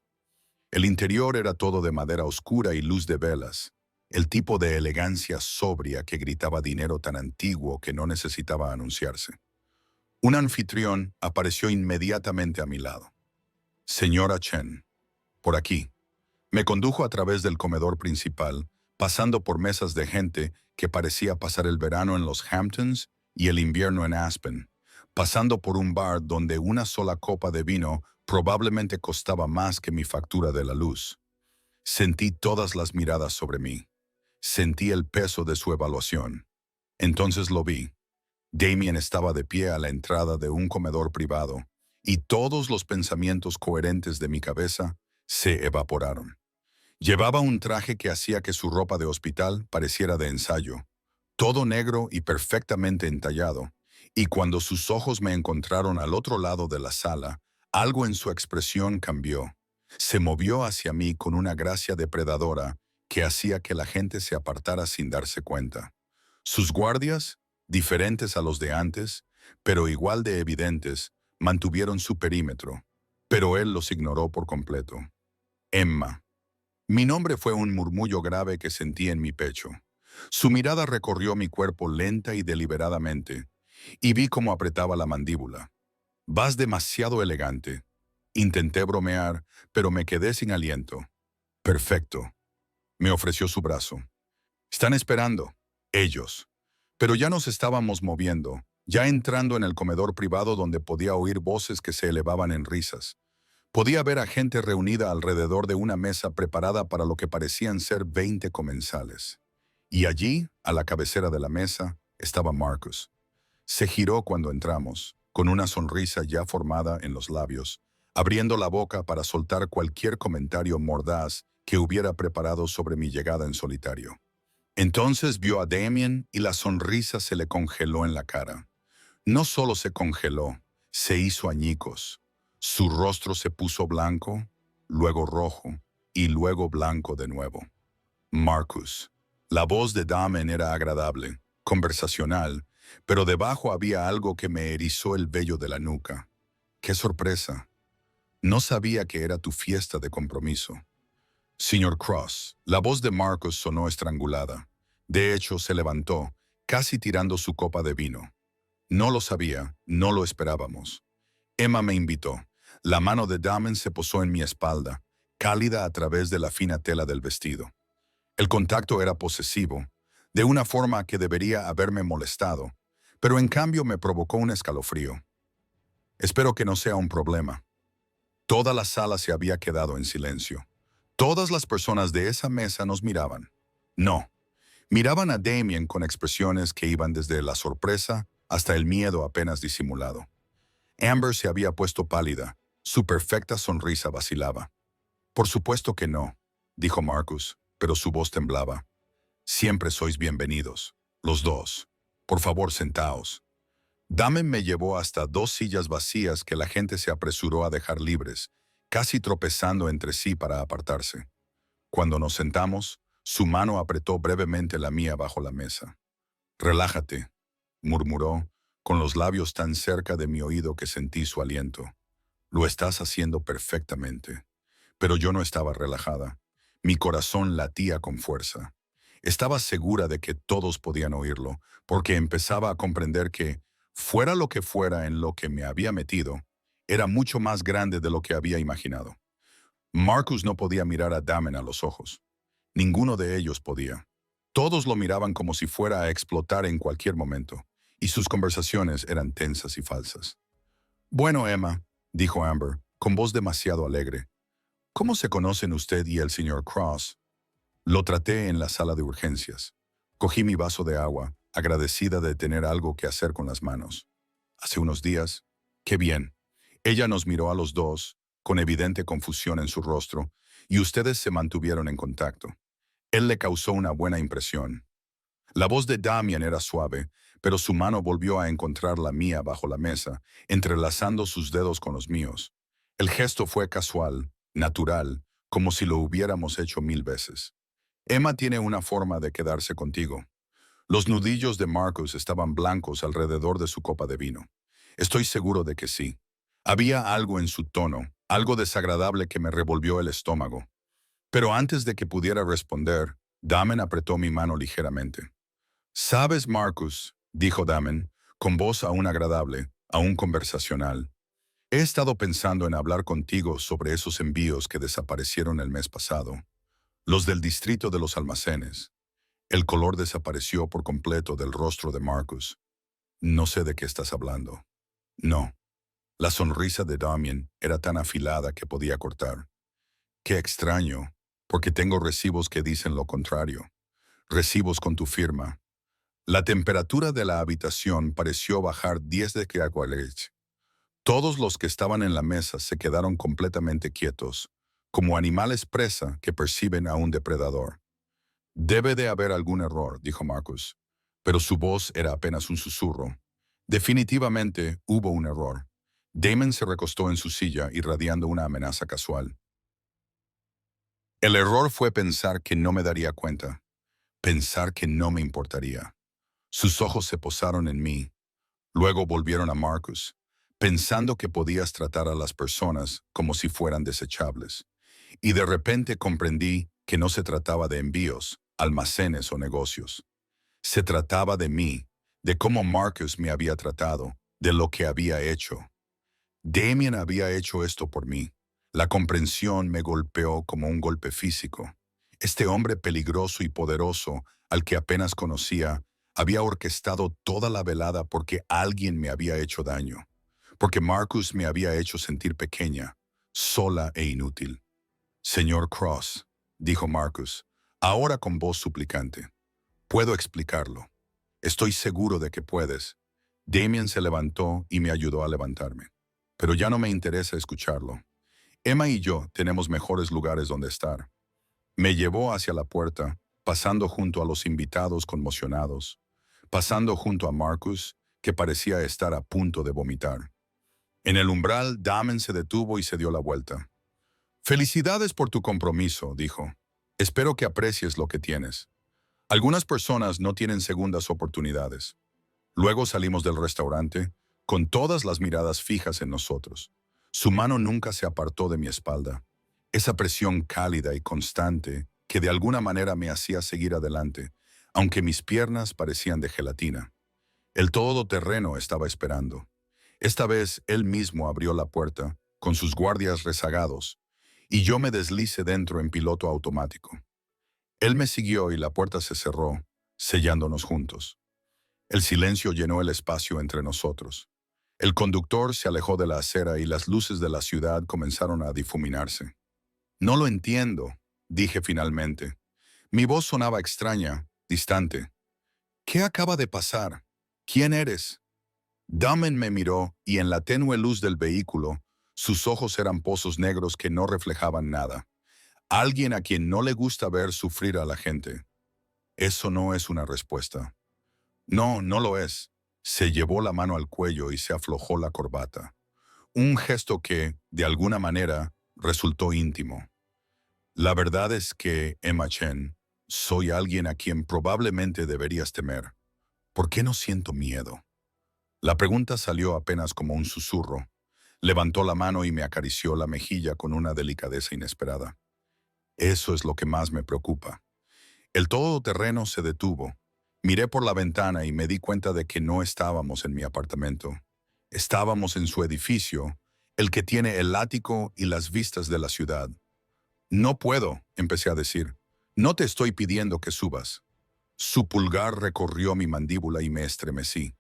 El interior era todo de madera oscura y luz de velas, el tipo de elegancia sobria que gritaba dinero tan antiguo que no necesitaba anunciarse. Un anfitrión apareció inmediatamente a mi lado. Señora Chen, por aquí. Me condujo a través del comedor principal, pasando por mesas de gente que parecía pasar el verano en los Hamptons y el invierno en Aspen, pasando por un bar donde una sola copa de vino probablemente costaba más que mi factura de la luz. Sentí todas las miradas sobre mí. Sentí el peso de su evaluación. Entonces lo vi. Damien estaba de pie a la entrada de un comedor privado, y todos los pensamientos coherentes de mi cabeza se evaporaron. Llevaba un traje que hacía que su ropa de hospital pareciera de ensayo, todo negro y perfectamente entallado, y cuando sus ojos me encontraron al otro lado de la sala, algo en su expresión cambió. Se movió hacia mí con una gracia depredadora que hacía que la gente se apartara sin darse cuenta. Sus guardias diferentes a los de antes, pero igual de evidentes, mantuvieron su perímetro, pero él los ignoró por completo. Emma. Mi nombre fue un murmullo grave que sentí en mi pecho. Su mirada recorrió mi cuerpo lenta y deliberadamente, y vi cómo apretaba la mandíbula. Vas demasiado elegante. Intenté bromear, pero me quedé sin aliento. Perfecto. Me ofreció su brazo. Están esperando. Ellos. Pero ya nos estábamos moviendo, ya entrando en el comedor privado donde podía oír voces que se elevaban en risas. Podía ver a gente reunida alrededor de una mesa preparada para lo que parecían ser 20 comensales. Y allí, a la cabecera de la mesa, estaba Marcus. Se giró cuando entramos, con una sonrisa ya formada en los labios, abriendo la boca para soltar cualquier comentario mordaz que hubiera preparado sobre mi llegada en solitario. Entonces vio a Damien y la sonrisa se le congeló en la cara. No solo se congeló, se hizo añicos. Su rostro se puso blanco, luego rojo y luego blanco de nuevo. Marcus. La voz de Damien era agradable, conversacional, pero debajo había algo que me erizó el vello de la nuca. ¡Qué sorpresa! No sabía que era tu fiesta de compromiso. Señor Cross, la voz de Marcus sonó estrangulada. De hecho, se levantó, casi tirando su copa de vino. No lo sabía, no lo esperábamos. Emma me invitó. La mano de Damien se posó en mi espalda, cálida a través de la fina tela del vestido. El contacto era posesivo, de una forma que debería haberme molestado, pero en cambio me provocó un escalofrío. Espero que no sea un problema. Toda la sala se había quedado en silencio. Todas las personas de esa mesa nos miraban. No, miraban a Damien con expresiones que iban desde la sorpresa hasta el miedo apenas disimulado. Amber se había puesto pálida, su perfecta sonrisa vacilaba. Por supuesto que no, dijo Marcus, pero su voz temblaba. Siempre sois bienvenidos, los dos. Por favor, sentaos. Damien me llevó hasta 2 sillas vacías que la gente se apresuró a dejar libres, casi tropezando entre sí para apartarse. Cuando nos sentamos, su mano apretó brevemente la mía bajo la mesa. «Relájate», murmuró, con los labios tan cerca de mi oído que sentí su aliento. «Lo estás haciendo perfectamente». Pero yo no estaba relajada. Mi corazón latía con fuerza. Estaba segura de que todos podían oírlo, porque empezaba a comprender que, fuera lo que fuera en lo que me había metido, era mucho más grande de lo que había imaginado. Marcus no podía mirar a Damien a los ojos. Ninguno de ellos podía. Todos lo miraban como si fuera a explotar en cualquier momento, y sus conversaciones eran tensas y falsas. «Bueno, Emma», dijo Amber, con voz demasiado alegre, «¿cómo se conocen usted y el señor Cross?» Lo traté en la sala de urgencias. Cogí mi vaso de agua, agradecida de tener algo que hacer con las manos. «Hace unos días». «Qué bien». Ella nos miró a los dos, con evidente confusión en su rostro, y ustedes se mantuvieron en contacto. Él le causó una buena impresión. La voz de Damien era suave, pero su mano volvió a encontrar la mía bajo la mesa, entrelazando sus dedos con los míos. El gesto fue casual, natural, como si lo hubiéramos hecho 1000 veces. «Emma tiene una forma de quedarse contigo». Los nudillos de Marcus estaban blancos alrededor de su copa de vino. Estoy seguro de que sí. Había algo en su tono, algo desagradable que me revolvió el estómago. Pero antes de que pudiera responder, Damien apretó mi mano ligeramente. «Sabes, Marcus», dijo Damien, con voz aún agradable, aún conversacional, «he estado pensando en hablar contigo sobre esos envíos que desaparecieron el mes pasado. Los del distrito de los almacenes». El color desapareció por completo del rostro de Marcus. «No sé de qué estás hablando». «No». La sonrisa de Damien era tan afilada que podía cortar. «Qué extraño, porque tengo recibos que dicen lo contrario. Recibos con tu firma». La temperatura de la habitación pareció bajar 10 de Keaqualech. Todos los que estaban en la mesa se quedaron completamente quietos, como animales presa que perciben a un depredador. «Debe de haber algún error», dijo Marcus, pero su voz era apenas un susurro. Definitivamente hubo un error. Damien se recostó en su silla, irradiando una amenaza casual. El error fue pensar que no me daría cuenta, pensar que no me importaría. Sus ojos se posaron en mí, luego volvieron a Marcus, pensando que podías tratar a las personas como si fueran desechables. Y de repente comprendí que no se trataba de envíos, almacenes o negocios. Se trataba de mí, de cómo Marcus me había tratado, de lo que había hecho. Damien había hecho esto por mí. La comprensión me golpeó como un golpe físico. Este hombre peligroso y poderoso, al que apenas conocía, había orquestado toda la velada porque alguien me había hecho daño, porque Marcus me había hecho sentir pequeña, sola e inútil. Señor Cross, dijo Marcus, ahora con voz suplicante. Puedo explicarlo. Estoy seguro de que puedes. Damien se levantó y me ayudó a levantarme. Pero ya no me interesa escucharlo. Emma y yo tenemos mejores lugares donde estar. Me llevó hacia la puerta, pasando junto a los invitados conmocionados, pasando junto a Marcus, que parecía estar a punto de vomitar. En el umbral, Damien se detuvo y se dio la vuelta. Felicidades por tu compromiso, dijo. Espero que aprecies lo que tienes. Algunas personas no tienen segundas oportunidades. Luego salimos del restaurante, con todas las miradas fijas en nosotros. Su mano nunca se apartó de mi espalda. Esa presión cálida y constante que de alguna manera me hacía seguir adelante, aunque mis piernas parecían de gelatina. El todoterreno estaba esperando. Esta vez él mismo abrió la puerta, con sus guardias rezagados, y yo me deslicé dentro en piloto automático. Él me siguió y la puerta se cerró, sellándonos juntos. El silencio llenó el espacio entre nosotros. El conductor se alejó de la acera y las luces de la ciudad comenzaron a difuminarse. No lo entiendo, dije finalmente. Mi voz sonaba extraña, distante. ¿Qué acaba de pasar? ¿Quién eres? Damien me miró y en la tenue luz del vehículo, sus ojos eran pozos negros que no reflejaban nada. Alguien a quien no le gusta ver sufrir a la gente. Eso no es una respuesta. No, no lo es. Se llevó la mano al cuello y se aflojó la corbata. Un gesto que, de alguna manera, resultó íntimo. La verdad es que, Emma Chen, soy alguien a quien probablemente deberías temer. ¿Por qué no siento miedo? La pregunta salió apenas como un susurro. Levantó la mano y me acarició la mejilla con una delicadeza inesperada. Eso es lo que más me preocupa. El todoterreno se detuvo. Miré por la ventana y me di cuenta de que no estábamos en mi apartamento. Estábamos en su edificio, el que tiene el ático y las vistas de la ciudad. No puedo, empecé a decir. No te estoy pidiendo que subas. Su pulgar recorrió mi mandíbula y me estremecí.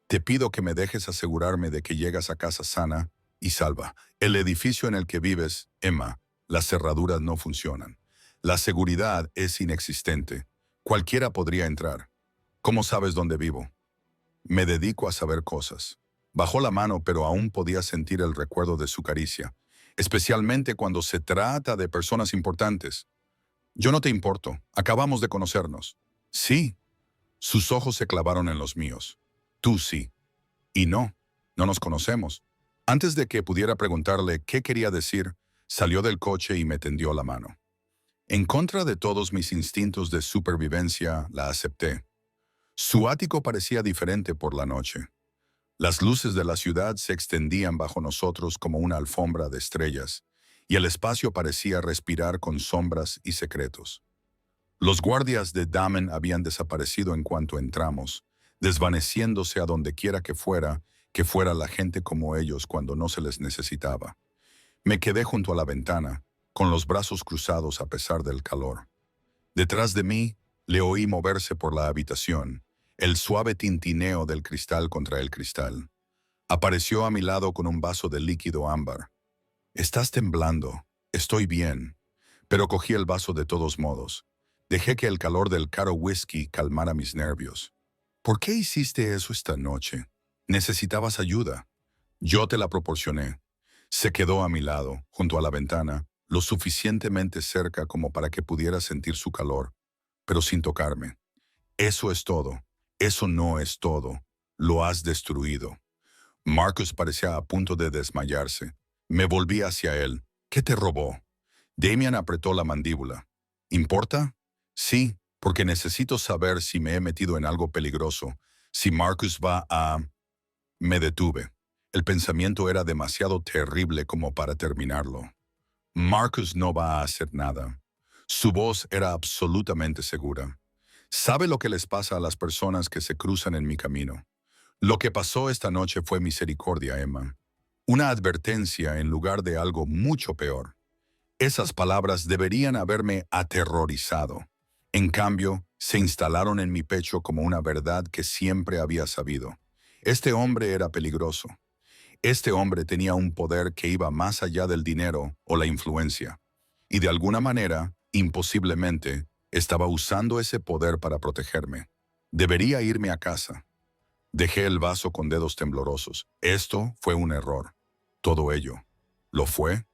Te pido que me dejes asegurarme de que llegas a casa sana y salva. El edificio en el que vives, Emma, las cerraduras no funcionan. La seguridad es inexistente. Cualquiera podría entrar. ¿Cómo sabes dónde vivo? Me dedico a saber cosas. Bajó la mano, pero aún podía sentir el recuerdo de su caricia, especialmente cuando se trata de personas importantes. Yo no te importo. Acabamos de conocernos. Sí. Sus ojos se clavaron en los míos. Tú sí. Y no, no nos conocemos. Antes de que pudiera preguntarle qué quería decir, salió del coche y me tendió la mano. En contra de todos mis instintos de supervivencia, la acepté. Su ático parecía diferente por la noche. Las luces de la ciudad se extendían bajo nosotros como una alfombra de estrellas, y el espacio parecía respirar con sombras y secretos. Los guardias de Damien habían desaparecido en cuanto entramos, desvaneciéndose a donde quiera que fuera la gente como ellos cuando no se les necesitaba. Me quedé junto a la ventana, con los brazos cruzados a pesar del calor. Detrás de mí, le oí moverse por la habitación, el suave tintineo del cristal contra el cristal. Apareció a mi lado con un vaso de líquido ámbar. Estás temblando. Estoy bien. Pero cogí el vaso de todos modos. Dejé que el calor del caro whisky calmara mis nervios. ¿Por qué hiciste eso esta noche? Necesitabas ayuda. Yo te la proporcioné. Se quedó a mi lado, junto a la ventana, lo suficientemente cerca como para que pudiera sentir su calor, pero sin tocarme. Eso es todo. Eso no es todo. Lo has destruido. Marcus parecía a punto de desmayarse. Me volví hacia él. ¿Qué te robó? Damien apretó la mandíbula. ¿Importa? Sí, porque necesito saber si me he metido en algo peligroso, si Marcus va a... Me detuve. El pensamiento era demasiado terrible como para terminarlo. Marcus no va a hacer nada. Su voz era absolutamente segura. ¿Sabe lo que les pasa a las personas que se cruzan en mi camino? Lo que pasó esta noche fue misericordia, Emma. Una advertencia en lugar de algo mucho peor. Esas palabras deberían haberme aterrorizado. En cambio, se instalaron en mi pecho como una verdad que siempre había sabido. Este hombre era peligroso. Este hombre tenía un poder que iba más allá del dinero o la influencia. Y de alguna manera, imposiblemente, estaba usando ese poder para protegerme. Debería irme a casa. Dejé el vaso con dedos temblorosos. Esto fue un error. Todo ello. ¿Lo fue?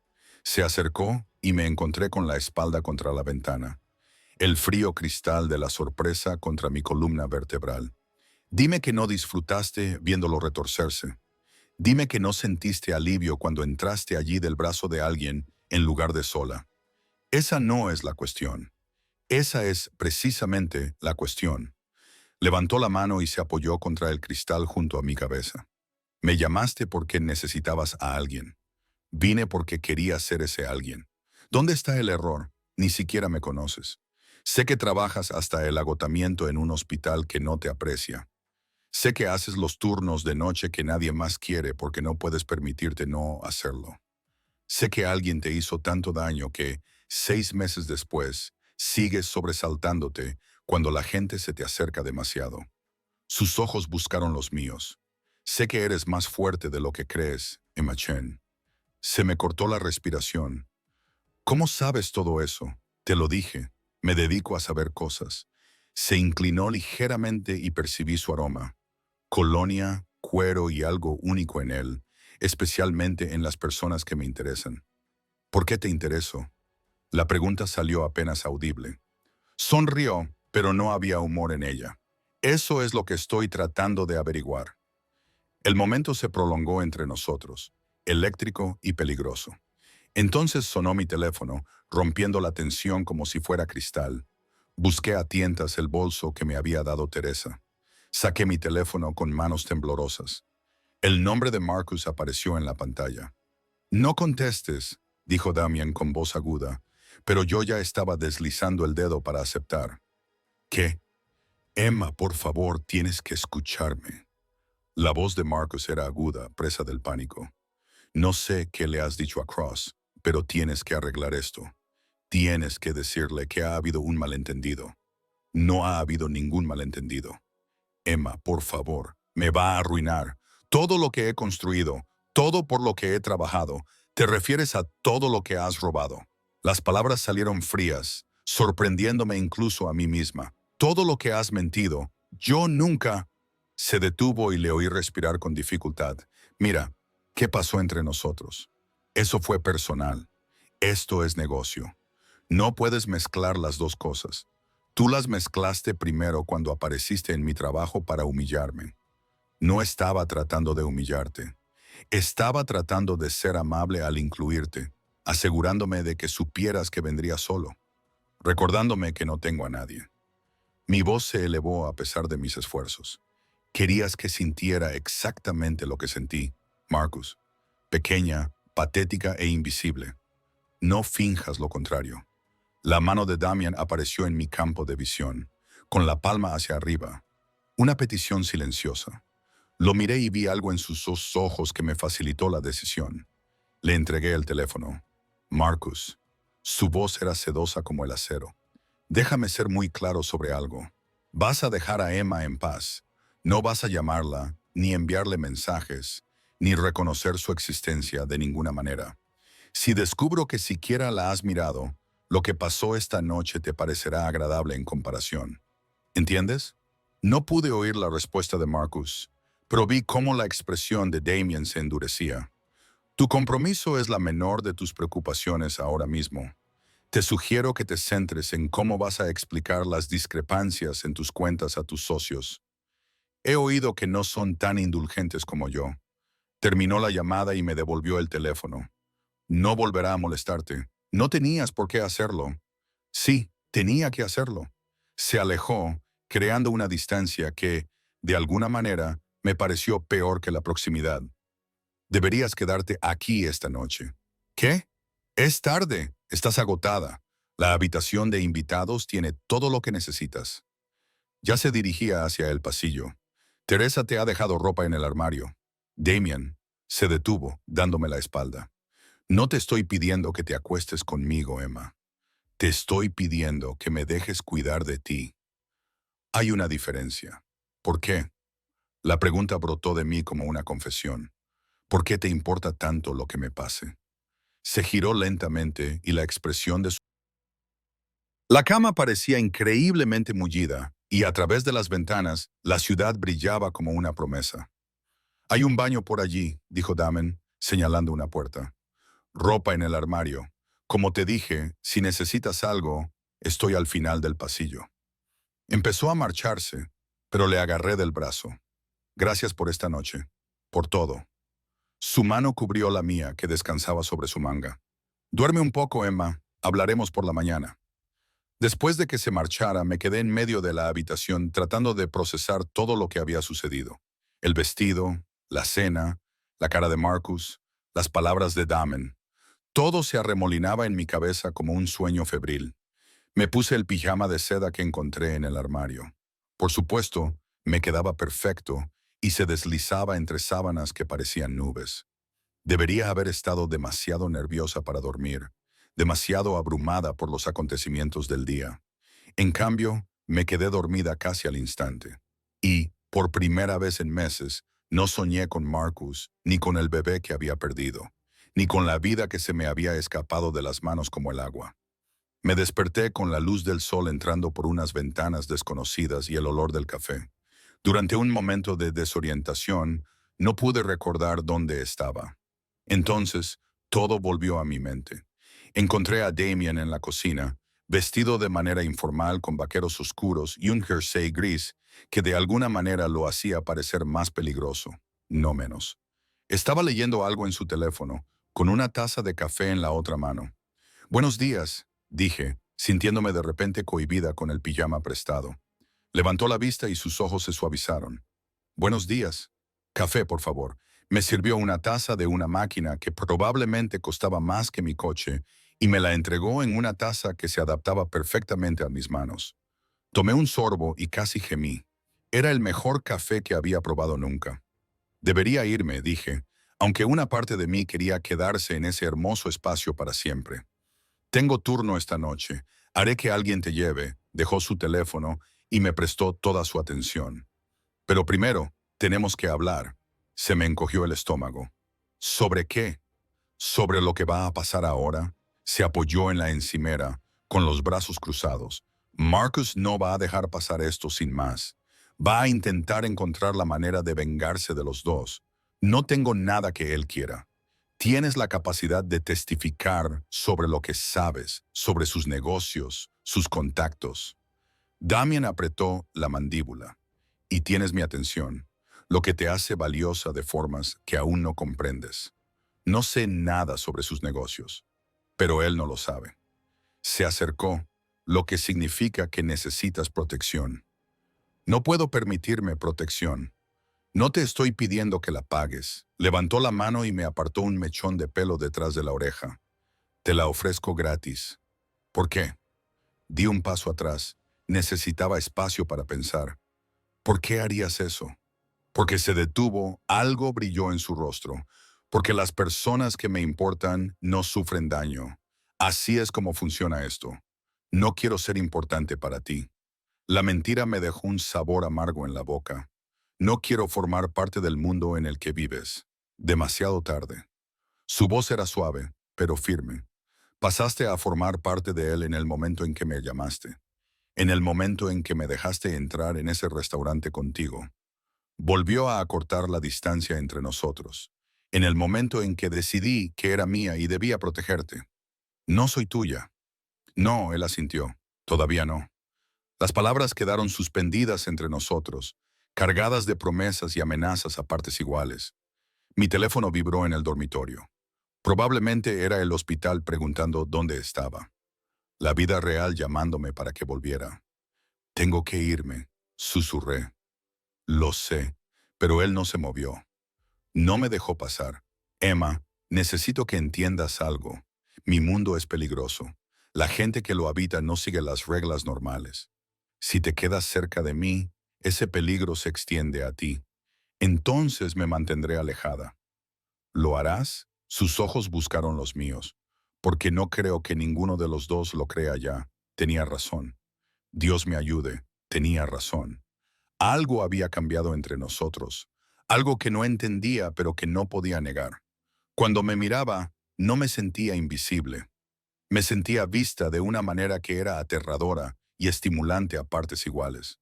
Se acercó y me encontré con la espalda contra la ventana. El frío cristal de la sorpresa contra mi columna vertebral. Dime que no disfrutaste viéndolo retorcerse. Dime que no sentiste alivio cuando entraste allí del brazo de alguien en lugar de sola. Esa no es la cuestión. Esa es precisamente la cuestión. Levantó la mano y se apoyó contra el cristal junto a mi cabeza. Me llamaste porque necesitabas a alguien. Vine porque quería ser ese alguien. ¿Dónde está el error? Ni siquiera me conoces. Sé que trabajas hasta el agotamiento en un hospital que no te aprecia. Sé que haces los turnos de noche que nadie más quiere porque no puedes permitirte no hacerlo. Sé que alguien te hizo tanto daño que, 6 meses después, sigues sobresaltándote cuando la gente se te acerca demasiado. Sus ojos buscaron los míos. Sé que eres más fuerte de lo que crees, Emma Chen. Se me cortó la respiración. ¿Cómo sabes todo eso? Te lo dije. Me dedico a saber cosas. Se inclinó ligeramente y percibí su aroma. Colonia, cuero y algo único en él, especialmente en las personas que me interesan. ¿Por qué te intereso? La pregunta salió apenas audible. Sonrió, pero no había humor en ella. Eso es lo que estoy tratando de averiguar. El momento se prolongó entre nosotros, eléctrico y peligroso. Entonces sonó mi teléfono, rompiendo la tensión como si fuera cristal. Busqué a tientas el bolso que me había dado Teresa. Saqué mi teléfono con manos temblorosas. El nombre de Marcus apareció en la pantalla. No contestes, dijo Damian con voz aguda, pero yo ya estaba deslizando el dedo para aceptar. ¿Qué? Emma, por favor, tienes que escucharme. La voz de Marcus era aguda, presa del pánico. No sé qué le has dicho a Cross, pero tienes que arreglar esto. Tienes que decirle que ha habido un malentendido. No ha habido ningún malentendido. Emma, por favor, me va a arruinar. Todo lo que he construido, todo por lo que he trabajado, te refieres a todo lo que has robado. Las palabras salieron frías, sorprendiéndome incluso a mí misma. Todo lo que has mentido, yo nunca... Se detuvo y le oí respirar con dificultad. Mira, ¿qué pasó entre nosotros? Eso fue personal. Esto es negocio. No puedes mezclar las dos cosas. Tú las mezclaste primero cuando apareciste en mi trabajo para humillarme. No estaba tratando de humillarte. Estaba tratando de ser amable al incluirte, asegurándome de que supieras que vendría solo, recordándome que no tengo a nadie. Mi voz se elevó a pesar de mis esfuerzos. Querías que sintiera exactamente lo que sentí, Marcus. Pequeña, patética e invisible. No finjas lo contrario. La mano de Damian apareció en mi campo de visión, con la palma hacia arriba. Una petición silenciosa. Lo miré y vi algo en sus dos ojos que me facilitó la decisión. Le entregué el teléfono. Marcus. Su voz era sedosa como el acero. Déjame ser muy claro sobre algo. Vas a dejar a Emma en paz. No vas a llamarla, ni enviarle mensajes, ni reconocer su existencia de ninguna manera. Si descubro que siquiera la has mirado, lo que pasó esta noche te parecerá agradable en comparación. ¿Entiendes? No pude oír la respuesta de Marcus, pero vi cómo la expresión de Damian se endurecía. Tu compromiso es la menor de tus preocupaciones ahora mismo. Te sugiero que te centres en cómo vas a explicar las discrepancias en tus cuentas a tus socios. He oído que no son tan indulgentes como yo. Terminó la llamada y me devolvió el teléfono. No volverá a molestarte. No tenías por qué hacerlo. Sí, tenía que hacerlo. Se alejó, creando una distancia que, de alguna manera, me pareció peor que la proximidad. Deberías quedarte aquí esta noche. ¿Qué? Es tarde. Estás agotada. La habitación de invitados tiene todo lo que necesitas. Ya se dirigía hacia el pasillo. Teresa te ha dejado ropa en el armario. Damien se detuvo, dándome la espalda. No te estoy pidiendo que te acuestes conmigo, Emma. Te estoy pidiendo que me dejes cuidar de ti. Hay una diferencia. ¿Por qué? La pregunta brotó de mí como una confesión. ¿Por qué te importa tanto lo que me pase? Se giró lentamente y la expresión de su... La cama parecía increíblemente mullida y a través de las ventanas la ciudad brillaba como una promesa. Hay un baño por allí, dijo Damon, señalando una puerta. Ropa en el armario. Como te dije, si necesitas algo, estoy al final del pasillo. Empezó a marcharse, pero le agarré del brazo. Gracias por esta noche. Por todo. Su mano cubrió la mía, que descansaba sobre su manga. Duerme un poco, Emma. Hablaremos por la mañana. Después de que se marchara, me quedé en medio de la habitación tratando de procesar todo lo que había sucedido. El vestido, la cena, la cara de Marcus, las palabras de Damon. Todo se arremolinaba en mi cabeza como un sueño febril. Me puse el pijama de seda que encontré en el armario. Por supuesto, me quedaba perfecto y se deslizaba entre sábanas que parecían nubes. Debería haber estado demasiado nerviosa para dormir, demasiado abrumada por los acontecimientos del día. En cambio, me quedé dormida casi al instante. Y, por primera vez en meses, no soñé con Marcus, ni con el bebé que había perdido, ni con la vida que se me había escapado de las manos como el agua. Me desperté con la luz del sol entrando por unas ventanas desconocidas y el olor del café. Durante un momento de desorientación, no pude recordar dónde estaba. Entonces, todo volvió a mi mente. Encontré a Damien en la cocina, vestido de manera informal con vaqueros oscuros y un jersey gris que de alguna manera lo hacía parecer más peligroso, no menos. Estaba leyendo algo en su teléfono, con una taza de café en la otra mano. «Buenos días», dije, sintiéndome de repente cohibida con el pijama prestado. Levantó la vista y sus ojos se suavizaron. «Buenos días. Café, por favor». Me sirvió una taza de una máquina que probablemente costaba más que mi coche y me la entregó en una taza que se adaptaba perfectamente a mis manos. Tomé un sorbo y casi gemí. Era el mejor café que había probado nunca. Debería irme, dije, aunque una parte de mí quería quedarse en ese hermoso espacio para siempre. Tengo turno esta noche. Haré que alguien te lleve. Dejó su teléfono y me prestó toda su atención. Pero primero, tenemos que hablar. Se me encogió el estómago. ¿Sobre qué? ¿Sobre lo que va a pasar ahora? Se apoyó en la encimera, con los brazos cruzados. Marcus no va a dejar pasar esto sin más. Va a intentar encontrar la manera de vengarse de los dos. No tengo nada que él quiera. Tienes la capacidad de testificar sobre lo que sabes, sobre sus negocios, sus contactos. Damien apretó la mandíbula. Y tienes mi atención, lo que te hace valiosa de formas que aún no comprendes. No sé nada sobre sus negocios, pero él no lo sabe. Se acercó, lo que significa que necesitas protección. No puedo permitirme protección. No te estoy pidiendo que la pagues. Levantó la mano y me apartó un mechón de pelo detrás de la oreja. Te la ofrezco gratis. ¿Por qué? Di un paso atrás. Necesitaba espacio para pensar. ¿Por qué harías eso? Porque se detuvo, algo brilló en su rostro. Porque las personas que me importan no sufren daño. Así es como funciona esto. No quiero ser importante para ti. La mentira me dejó un sabor amargo en la boca. No quiero formar parte del mundo en el que vives. Demasiado tarde. Su voz era suave, pero firme. Pasaste a formar parte de él en el momento en que me llamaste. En el momento en que me dejaste entrar en ese restaurante contigo. Volvió a acortar la distancia entre nosotros. En el momento en que decidí que era mía y debía protegerte. No soy tuya. No, él asintió. Todavía no. Las palabras quedaron suspendidas entre nosotros, cargadas de promesas y amenazas a partes iguales. Mi teléfono vibró en el dormitorio. Probablemente era el hospital preguntando dónde estaba. La vida real llamándome para que volviera. Tengo que irme, susurré. Lo sé, pero él no se movió. No me dejó pasar. Emma, necesito que entiendas algo. Mi mundo es peligroso. La gente que lo habita no sigue las reglas normales. Si te quedas cerca de mí, ese peligro se extiende a ti. Entonces me mantendré alejada. ¿Lo harás? Sus ojos buscaron los míos, porque no creo que ninguno de los dos lo crea ya. Tenía razón. Dios me ayude. Tenía razón. Algo había cambiado entre nosotros, algo que no entendía pero que no podía negar. Cuando me miraba, no me sentía invisible. Me sentía vista de una manera que era aterradora y estimulante a partes iguales.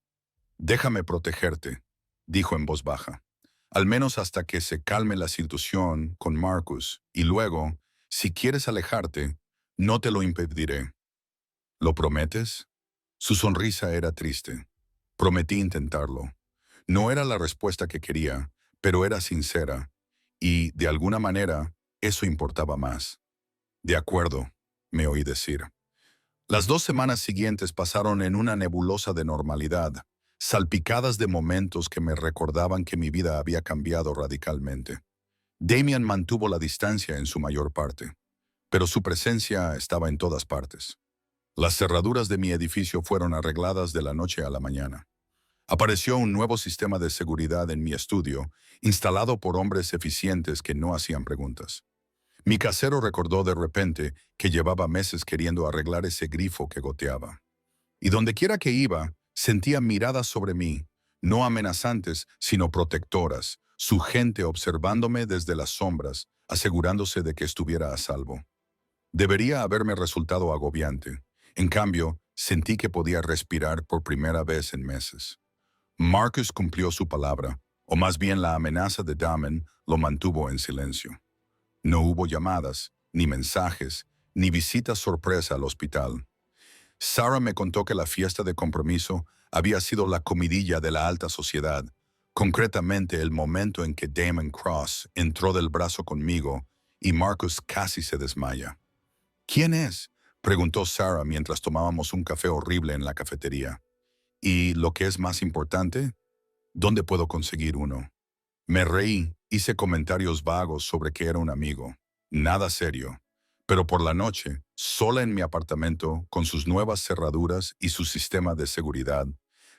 Déjame protegerte, dijo en voz baja, al menos hasta que se calme la situación con Marcus, y luego, si quieres alejarte, no te lo impediré. ¿Lo prometes? Su sonrisa era triste. Prometí intentarlo. No era la respuesta que quería, pero era sincera, y, de alguna manera, eso importaba más. De acuerdo, me oí decir. Las 2 semanas siguientes pasaron en una nebulosa de normalidad, salpicadas de momentos que me recordaban que mi vida había cambiado radicalmente. Damian mantuvo la distancia en su mayor parte, pero su presencia estaba en todas partes. Las cerraduras de mi edificio fueron arregladas de la noche a la mañana. Apareció un nuevo sistema de seguridad en mi estudio, instalado por hombres eficientes que no hacían preguntas. Mi casero recordó de repente que llevaba meses queriendo arreglar ese grifo que goteaba. Y dondequiera que iba, sentía miradas sobre mí, no amenazantes, sino protectoras, su gente observándome desde las sombras, asegurándose de que estuviera a salvo. Debería haberme resultado agobiante. En cambio, sentí que podía respirar por primera vez en meses. Marcus cumplió su palabra, o más bien la amenaza de Damon lo mantuvo en silencio. No hubo llamadas, ni mensajes, ni visitas sorpresa al hospital. Sarah me contó que la fiesta de compromiso había sido la comidilla de la alta sociedad, concretamente el momento en que Damon Cross entró del brazo conmigo y Marcus casi se desmaya. ¿Quién es?, preguntó Sarah mientras tomábamos un café horrible en la cafetería. ¿Y lo que es más importante? ¿Dónde puedo conseguir uno? Me reí, hice comentarios vagos sobre que era un amigo. Nada serio. Pero por la noche, sola en mi apartamento, con sus nuevas cerraduras y su sistema de seguridad,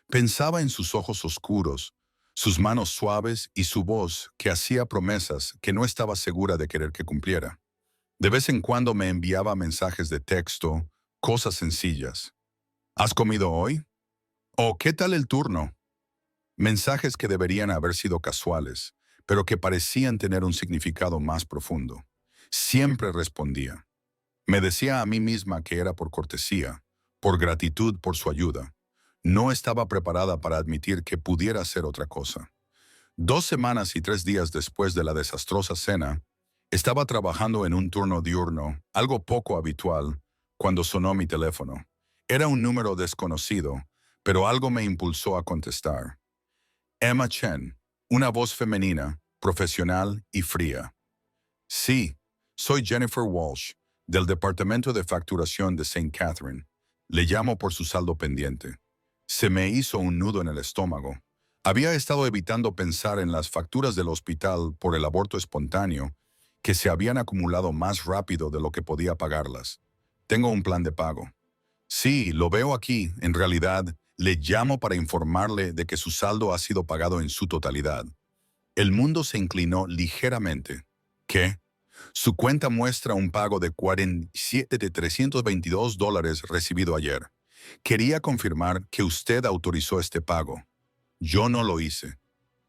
pensaba en sus ojos oscuros, sus manos suaves y su voz que hacía promesas que no estaba segura de querer que cumpliera. De vez en cuando me enviaba mensajes de texto, cosas sencillas. ¿Has comido hoy? ¿O qué tal el turno? Mensajes que deberían haber sido casuales, pero que parecían tener un significado más profundo. Siempre respondía. Me decía a mí misma que era por cortesía, por gratitud por su ayuda. No estaba preparada para admitir que pudiera hacer otra cosa. 2 semanas y 3 días después de la desastrosa cena, estaba trabajando en un turno diurno, algo poco habitual, cuando sonó mi teléfono. Era un número desconocido, pero algo me impulsó a contestar. Emma Chen, una voz femenina, profesional y fría. Sí, soy Jennifer Walsh, del Departamento de Facturación de St. Catherine. Le llamo por su saldo pendiente. Se me hizo un nudo en el estómago. Había estado evitando pensar en las facturas del hospital por el aborto espontáneo, que se habían acumulado más rápido de lo que podía pagarlas. Tengo un plan de pago. Sí, lo veo aquí. En realidad, le llamo para informarle de que su saldo ha sido pagado en su totalidad. El mundo se inclinó ligeramente. ¿Qué? Su cuenta muestra un pago de 47 de $322 recibido ayer. Quería confirmar que usted autorizó este pago. Yo no lo hice.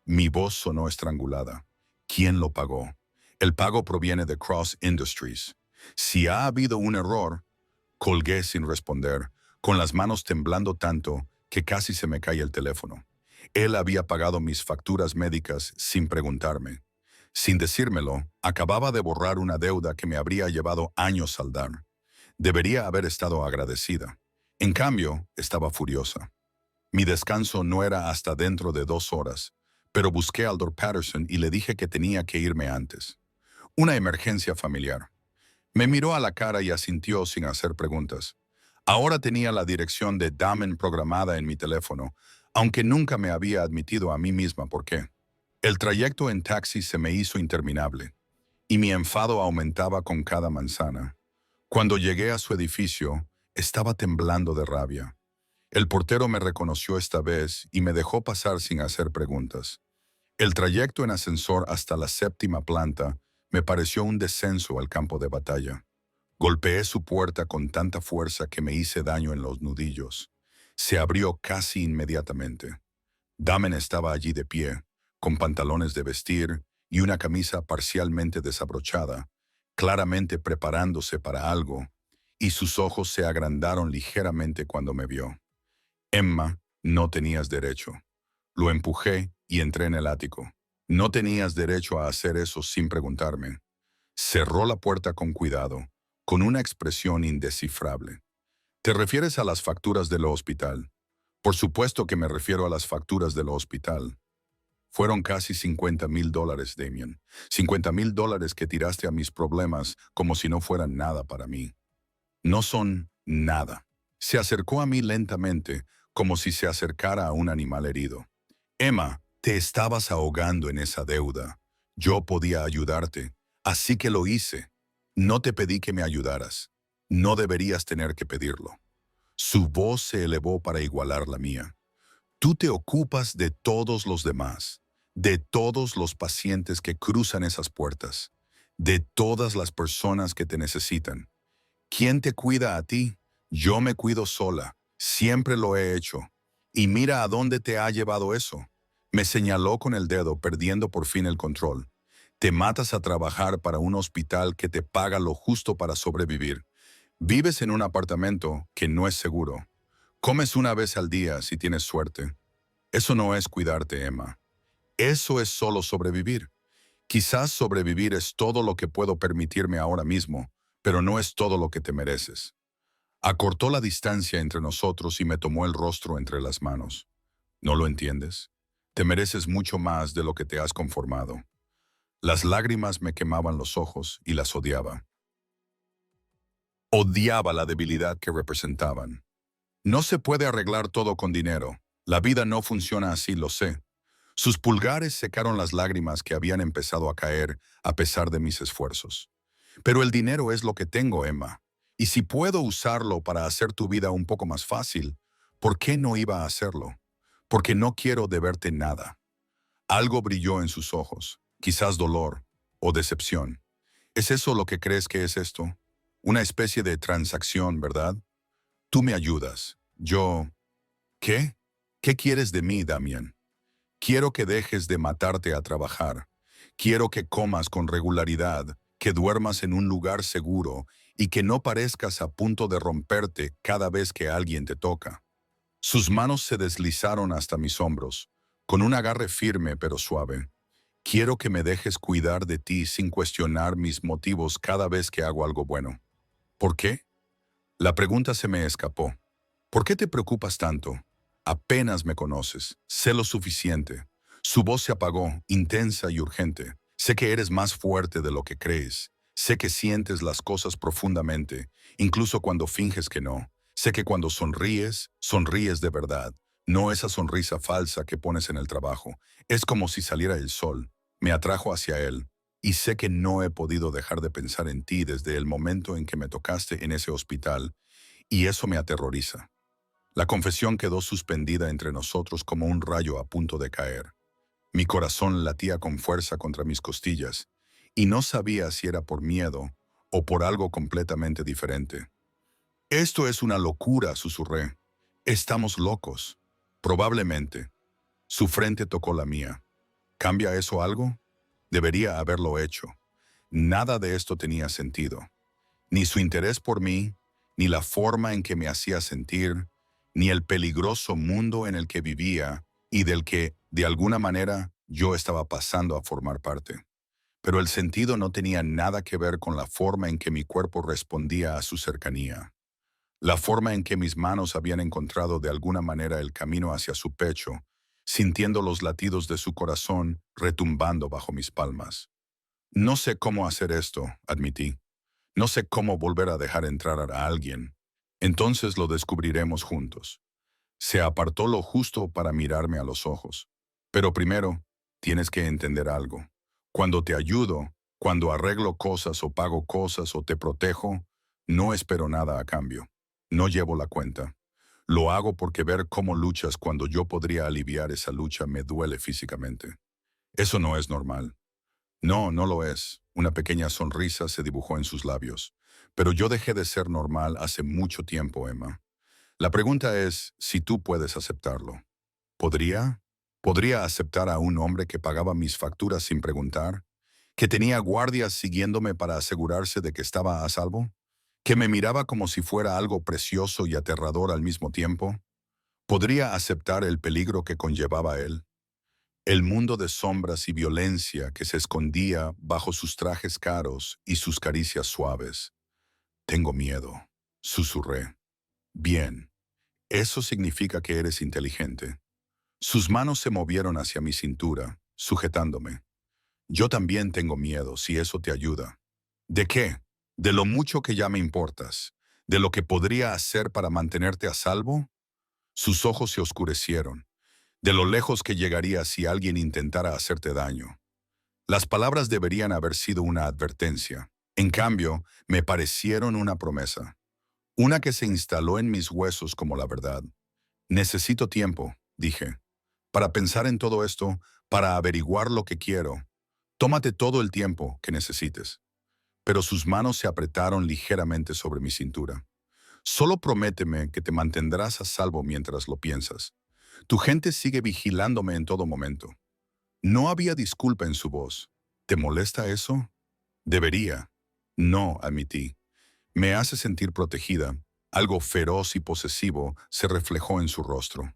Mi voz sonó estrangulada. ¿Quién lo pagó? El pago proviene de Cross Industries. Si ha habido un error, colgué sin responder, con las manos temblando tanto que casi se me cae el teléfono. Él había pagado mis facturas médicas sin preguntarme. Sin decírmelo, acababa de borrar una deuda que me habría llevado años saldar. Debería haber estado agradecida. En cambio, estaba furiosa. Mi descanso no era hasta dentro de 2 horas, pero busqué al Dr. Patterson y le dije que tenía que irme antes. Una emergencia familiar. Me miró a la cara y asintió sin hacer preguntas. Ahora tenía la dirección de Damen programada en mi teléfono, aunque nunca me había admitido a mí misma por qué. El trayecto en taxi se me hizo interminable, y mi enfado aumentaba con cada manzana. Cuando llegué a su edificio, estaba temblando de rabia. El portero me reconoció esta vez y me dejó pasar sin hacer preguntas. El trayecto en ascensor hasta la séptima planta me pareció un descenso al campo de batalla. Golpeé su puerta con tanta fuerza que me hice daño en los nudillos. Se abrió casi inmediatamente. Damen estaba allí de pie, con pantalones de vestir y una camisa parcialmente desabrochada, claramente preparándose para algo, y sus ojos se agrandaron ligeramente cuando me vio. Emma, no tenías derecho. Lo empujé y entré en el ático. No tenías derecho a hacer eso sin preguntarme. Cerró la puerta con cuidado, con una expresión indescifrable. ¿Te refieres a las facturas del hospital? Por supuesto que me refiero a las facturas del hospital. Fueron casi $50,000, Damien. $50,000 que tiraste a mis problemas como si no fueran nada para mí. No son nada. Se acercó a mí lentamente, como si se acercara a un animal herido. Emma, te estabas ahogando en esa deuda. Yo podía ayudarte, así que lo hice. No te pedí que me ayudaras. No deberías tener que pedirlo. Su voz se elevó para igualar la mía. Tú te ocupas de todos los demás, de todos los pacientes que cruzan esas puertas, de todas las personas que te necesitan. ¿Quién te cuida a ti? Yo me cuido sola. Siempre lo he hecho. Y mira a dónde te ha llevado eso. Me señaló con el dedo, perdiendo por fin el control. Te matas a trabajar para un hospital que te paga lo justo para sobrevivir. Vives en un apartamento que no es seguro. Comes una vez al día si tienes suerte. Eso no es cuidarte, Emma. Eso es solo sobrevivir. Quizás sobrevivir es todo lo que puedo permitirme ahora mismo, pero no es todo lo que te mereces. Acortó la distancia entre nosotros y me tomó el rostro entre las manos. ¿No lo entiendes? Te mereces mucho más de lo que te has conformado. Las lágrimas me quemaban los ojos y las odiaba. Odiaba la debilidad que representaban. No se puede arreglar todo con dinero. La vida no funciona así, lo sé. Sus pulgares secaron las lágrimas que habían empezado a caer a pesar de mis esfuerzos. Pero el dinero es lo que tengo, Emma. Y si puedo usarlo para hacer tu vida un poco más fácil, ¿por qué no iba a hacerlo? Porque no quiero deberte nada. Algo brilló en sus ojos, quizás dolor o decepción. ¿Es eso lo que crees que es esto? Una especie de transacción, ¿verdad? Tú me ayudas. Yo... ¿Qué? ¿Qué quieres de mí, Damián? Quiero que dejes de matarte a trabajar. Quiero que comas con regularidad, que duermas en un lugar seguro y que no parezcas a punto de romperte cada vez que alguien te toca. Sus manos se deslizaron hasta mis hombros, con un agarre firme pero suave. Quiero que me dejes cuidar de ti sin cuestionar mis motivos cada vez que hago algo bueno. ¿Por qué? La pregunta se me escapó. ¿Por qué te preocupas tanto? Apenas me conoces. Sé lo suficiente. Su voz se apagó, intensa y urgente. Sé que eres más fuerte de lo que crees. Sé que sientes las cosas profundamente, incluso cuando finges que no. Sé que cuando sonríes, sonríes de verdad. No esa sonrisa falsa que pones en el trabajo. Es como si saliera el sol. Me atrajo hacia él. Y sé que no he podido dejar de pensar en ti desde el momento en que me tocaste en ese hospital. Y eso me aterroriza. La confesión quedó suspendida entre nosotros como un rayo a punto de caer. Mi corazón latía con fuerza contra mis costillas, y no sabía si era por miedo o por algo completamente diferente. Esto es una locura, susurré. Estamos locos. Probablemente. Su frente tocó la mía. ¿Cambia eso algo? Debería haberlo hecho. Nada de esto tenía sentido. Ni su interés por mí, ni la forma en que me hacía sentir, ni el peligroso mundo en el que vivía y del que, de alguna manera, yo estaba pasando a formar parte. Pero el sentido no tenía nada que ver con la forma en que mi cuerpo respondía a su cercanía. La forma en que mis manos habían encontrado de alguna manera el camino hacia su pecho, sintiendo los latidos de su corazón retumbando bajo mis palmas. No sé cómo hacer esto, admití. No sé cómo volver a dejar entrar a alguien. Entonces lo descubriremos juntos. Se apartó lo justo para mirarme a los ojos. Pero primero, tienes que entender algo. Cuando te ayudo, cuando arreglo cosas o pago cosas o te protejo, no espero nada a cambio. No llevo la cuenta. Lo hago porque ver cómo luchas cuando yo podría aliviar esa lucha me duele físicamente. Eso no es normal. No, no lo es. Una pequeña sonrisa se dibujó en sus labios. Pero yo dejé de ser normal hace mucho tiempo, Emma. La pregunta es si tú puedes aceptarlo. ¿Podría? ¿Podría aceptar a un hombre que pagaba mis facturas sin preguntar? ¿Que tenía guardias siguiéndome para asegurarse de que estaba a salvo? ¿Que me miraba como si fuera algo precioso y aterrador al mismo tiempo? ¿Podría aceptar el peligro que conllevaba él? El mundo de sombras y violencia que se escondía bajo sus trajes caros y sus caricias suaves. Tengo miedo, susurré. Bien, eso significa que eres inteligente. Sus manos se movieron hacia mi cintura, sujetándome. Yo también tengo miedo, si eso te ayuda. ¿De qué? ¿De lo mucho que ya me importas? ¿De lo que podría hacer para mantenerte a salvo? Sus ojos se oscurecieron. De lo lejos que llegaría si alguien intentara hacerte daño. Las palabras deberían haber sido una advertencia. En cambio, me parecieron una promesa. Una que se instaló en mis huesos como la verdad. Necesito tiempo, dije, para pensar en todo esto, para averiguar lo que quiero. Tómate todo el tiempo que necesites. Pero sus manos se apretaron ligeramente sobre mi cintura. Solo prométeme que te mantendrás a salvo mientras lo piensas. Tu gente sigue vigilándome en todo momento. No había disculpa en su voz. ¿Te molesta eso? Debería. No, admití. Me hace sentir protegida. Algo feroz y posesivo se reflejó en su rostro.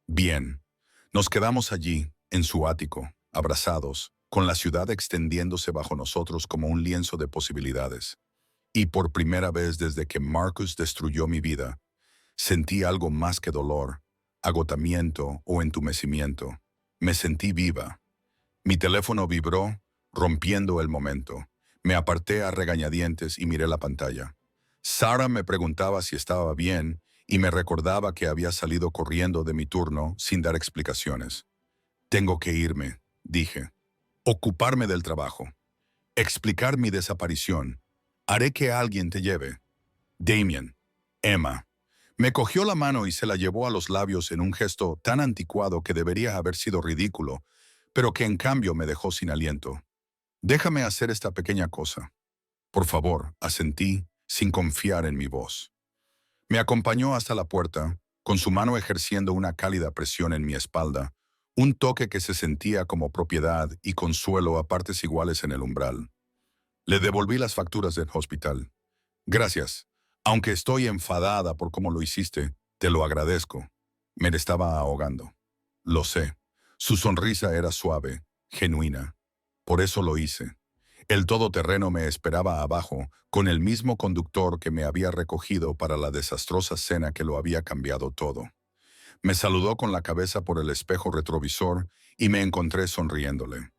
Bien. Nos quedamos allí, en su ático, abrazados, con la ciudad extendiéndose bajo nosotros como un lienzo de posibilidades. Y por primera vez desde que Marcus destruyó mi vida, sentí algo más que dolor, agotamiento o entumecimiento. Me sentí viva. Mi teléfono vibró, rompiendo el momento. Me aparté a regañadientes y miré la pantalla. Sara me preguntaba si estaba bien y me recordaba que había salido corriendo de mi turno sin dar explicaciones. Tengo que irme, dije. Ocuparme del trabajo. Explicar mi desaparición. Haré que alguien te lleve. Damien. Emma. Me cogió la mano y se la llevó a los labios en un gesto tan anticuado que debería haber sido ridículo, pero que en cambio me dejó sin aliento. Déjame hacer esta pequeña cosa. Por favor, asentí, sin confiar en mi voz. Me acompañó hasta la puerta, con su mano ejerciendo una cálida presión en mi espalda, un toque que se sentía como propiedad y consuelo a partes iguales en el umbral. Le devolví las facturas del hospital. Gracias. Aunque estoy enfadada por cómo lo hiciste, te lo agradezco. Me le estaba ahogando. Lo sé. Su sonrisa era suave, genuina. Por eso lo hice. El todoterreno me esperaba abajo, con el mismo conductor que me había recogido para la desastrosa cena que lo había cambiado todo. Me saludó con la cabeza por el espejo retrovisor y me encontré sonriéndole.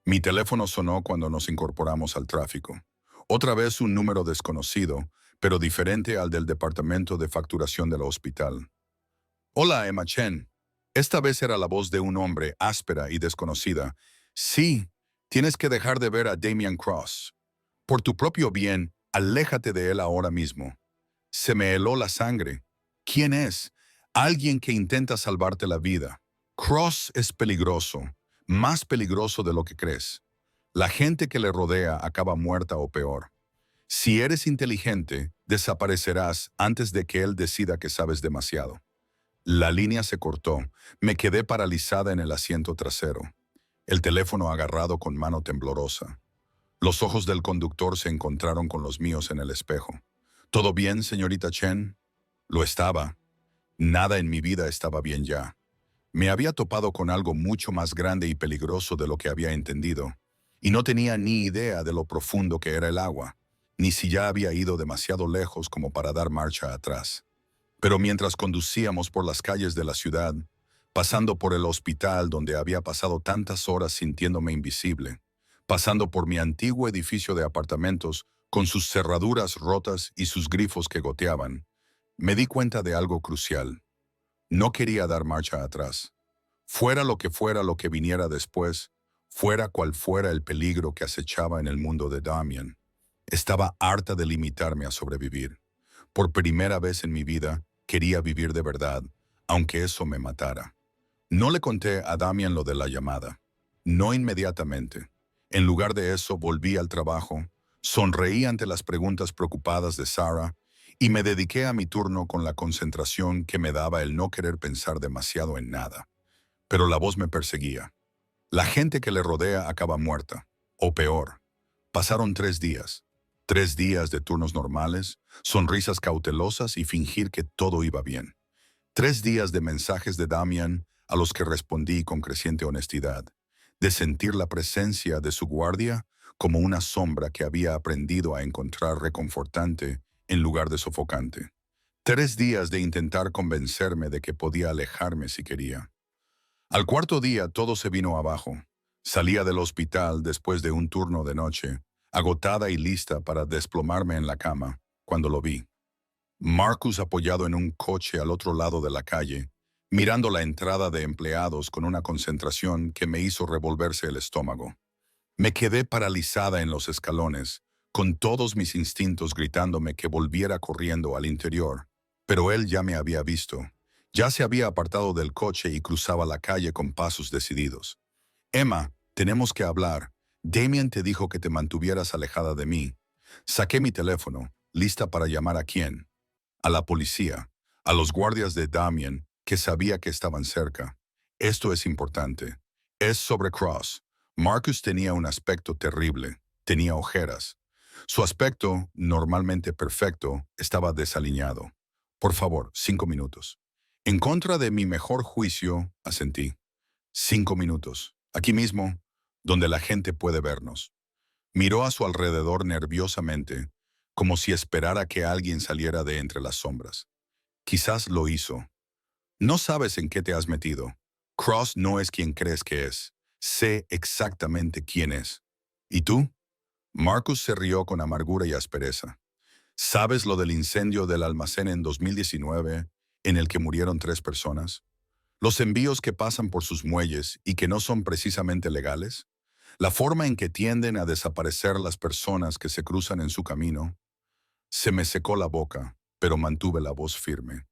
Mi teléfono sonó cuando nos incorporamos al tráfico. Otra vez un número desconocido, pero diferente al del departamento de facturación del hospital. Hola, Emma Chen. Esta vez era la voz de un hombre áspera y desconocida. Sí, tienes que dejar de ver a Damian Cross. Por tu propio bien, aléjate de él ahora mismo. Se me heló la sangre. ¿Quién es? Alguien que intenta salvarte la vida. Cross es peligroso, más peligroso de lo que crees. La gente que le rodea acaba muerta o peor. Si eres inteligente, desaparecerás antes de que él decida que sabes demasiado. La línea se cortó. Me quedé paralizada en el asiento trasero, el teléfono agarrado con mano temblorosa. Los ojos del conductor se encontraron con los míos en el espejo. ¿Todo bien, señorita Chen? Lo estaba. Nada en mi vida estaba bien ya. Me había topado con algo mucho más grande y peligroso de lo que había entendido, y no tenía ni idea de lo profundo que era el agua, ni si ya había ido demasiado lejos como para dar marcha atrás. Pero mientras conducíamos por las calles de la ciudad, pasando por el hospital donde había pasado tantas horas sintiéndome invisible, pasando por mi antiguo edificio de apartamentos con sus cerraduras rotas y sus grifos que goteaban, Me di cuenta de algo crucial. No quería dar marcha atrás. Fuera lo que viniera después, fuera cual fuera el peligro que acechaba en el mundo de Damian, estaba harta de limitarme a sobrevivir. Por primera vez en mi vida, quería vivir de verdad, aunque eso me matara. No le conté a Damian lo de la llamada. No inmediatamente. En lugar de eso, volví al trabajo, sonreí ante las preguntas preocupadas de Sarah y me dediqué a mi turno con la concentración que me daba el no querer pensar demasiado en nada. Pero la voz me perseguía. La gente que le rodea acaba muerta. O peor. Pasaron 3 días. 3 días de turnos normales, sonrisas cautelosas y fingir que todo iba bien. 3 días de mensajes de Damian a los que respondí con creciente honestidad, de sentir la presencia de su guardia como una sombra que había aprendido a encontrar reconfortante en lugar de sofocante. 3 días de intentar convencerme de que podía alejarme si quería. Al cuarto día todo se vino abajo. Salía del hospital después de un turno de noche, agotada y lista para desplomarme en la cama, cuando lo vi. Marcus apoyado en un coche al otro lado de la calle, mirando la entrada de empleados con una concentración que me hizo revolverse el estómago. Me quedé paralizada en los escalones, con todos mis instintos gritándome que volviera corriendo al interior, pero él ya me había visto. Ya se había apartado del coche y cruzaba la calle con pasos decididos. Emma, tenemos que hablar. Damien te dijo que te mantuvieras alejada de mí. Saqué mi teléfono, lista para llamar a quién. A la policía, a los guardias de Damien, que sabía que estaban cerca. Esto es importante. Es sobre Cross. Marcus tenía un aspecto terrible. Tenía ojeras. Su aspecto, normalmente perfecto, estaba desaliñado. Por favor, 5 minutos. En contra de mi mejor juicio, asentí. 5 minutos. Aquí mismo, donde la gente puede vernos. Miró a su alrededor nerviosamente, como si esperara que alguien saliera de entre las sombras. Quizás lo hizo. No sabes en qué te has metido. Cross no es quien crees que es. Sé exactamente quién es. ¿Y tú? Marcus se rió con amargura y aspereza. ¿Sabes lo del incendio del almacén en 2019, en el que murieron 3 personas? Los envíos que pasan por sus muelles y que no son precisamente legales. La forma en que tienden a desaparecer las personas que se cruzan en su camino. Se me secó la boca, pero mantuve la voz firme.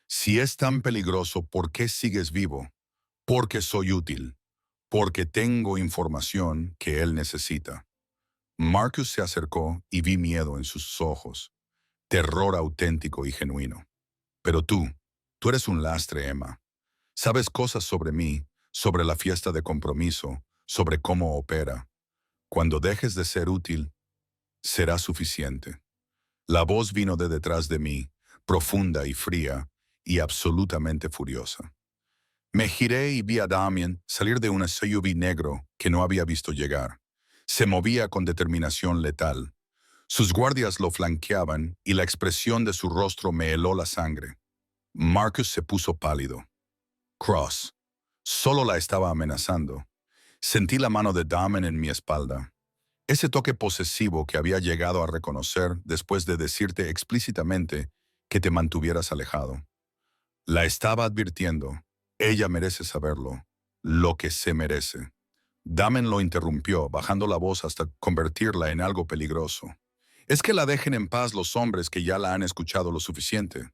Si es tan peligroso, ¿por qué sigues vivo? Porque soy útil. Porque tengo información que él necesita. Marcus se acercó y vi miedo en sus ojos. Terror auténtico y genuino. Pero tú eres un lastre, Emma. Sabes cosas sobre mí, sobre la fiesta de compromiso, sobre cómo opera. Cuando dejes de ser útil, será suficiente. La voz vino de detrás de mí, profunda y fría, y absolutamente furiosa. Me giré y vi a Damien salir de un SUV negro que no había visto llegar. Se movía con determinación letal. Sus guardias lo flanqueaban y la expresión de su rostro me heló la sangre. Marcus se puso pálido. Cross. Solo la estaba amenazando. Sentí la mano de Damien en mi espalda. Ese toque posesivo que había llegado a reconocer después de decirte explícitamente que te mantuvieras alejado. La estaba advirtiendo. Ella merece saberlo. Lo que se merece. Damien lo interrumpió, bajando la voz hasta convertirla en algo peligroso. Es que la dejen en paz los hombres que ya la han escuchado lo suficiente.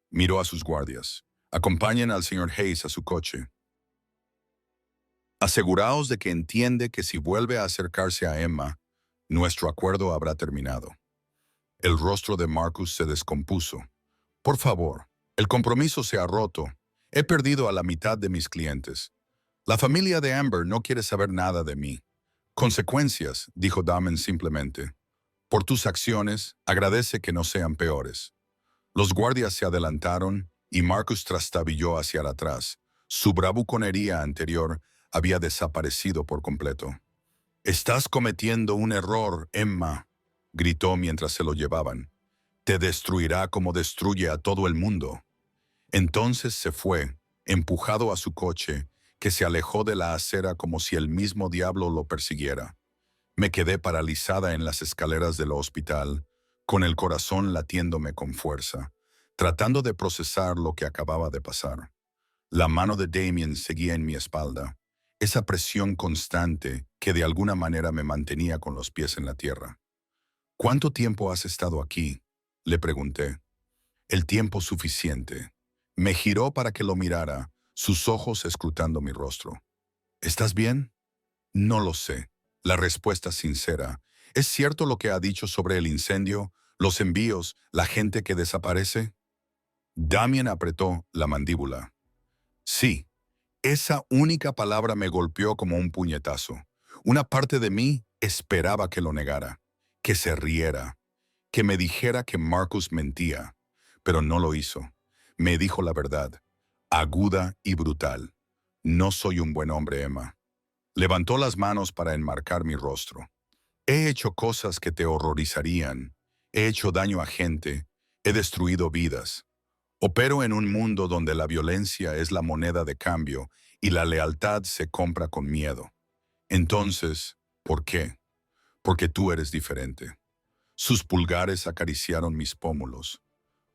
Miró a sus guardias. Acompañen al señor Hayes a su coche. Aseguraos de que entiende que si vuelve a acercarse a Emma, nuestro acuerdo habrá terminado. El rostro de Marcus se descompuso. Por favor, el compromiso se ha roto. He perdido a la mitad de mis clientes. La familia de Amber no quiere saber nada de mí. Consecuencias, dijo Damien simplemente. Por tus acciones, agradece que no sean peores. Los guardias se adelantaron y Marcus trastabilló hacia atrás. Su bravuconería anterior había desaparecido por completo. «Estás cometiendo un error, Emma», gritó mientras se lo llevaban. «Te destruirá como destruye a todo el mundo». Entonces se fue, empujado a su coche, que se alejó de la acera como si el mismo diablo lo persiguiera. Me quedé paralizada en las escaleras del hospital, con el corazón latiéndome con fuerza. tratando de procesar lo que acababa de pasar. La mano de Damien seguía en mi espalda, esa presión constante que de alguna manera me mantenía con los pies en la tierra. ¿Cuánto tiempo has estado aquí?, le pregunté. El tiempo suficiente. Me giró para que lo mirara, sus ojos escrutando mi rostro. ¿Estás bien? No lo sé. La respuesta sincera. ¿Es cierto lo que ha dicho sobre el incendio, los envíos, la gente que desaparece? Damien apretó la mandíbula. Sí, esa única palabra me golpeó como un puñetazo. Una parte de mí esperaba que lo negara, que se riera, que me dijera que Marcus mentía, pero no lo hizo. Me dijo la verdad, aguda y brutal. No soy un buen hombre, Emma. Levantó las manos para enmarcar mi rostro. He hecho cosas que te horrorizarían. He hecho daño a gente. He destruido vidas. Opero en un mundo donde la violencia es la moneda de cambio y la lealtad se compra con miedo. Entonces, ¿por qué? Porque tú eres diferente. Sus pulgares acariciaron mis pómulos.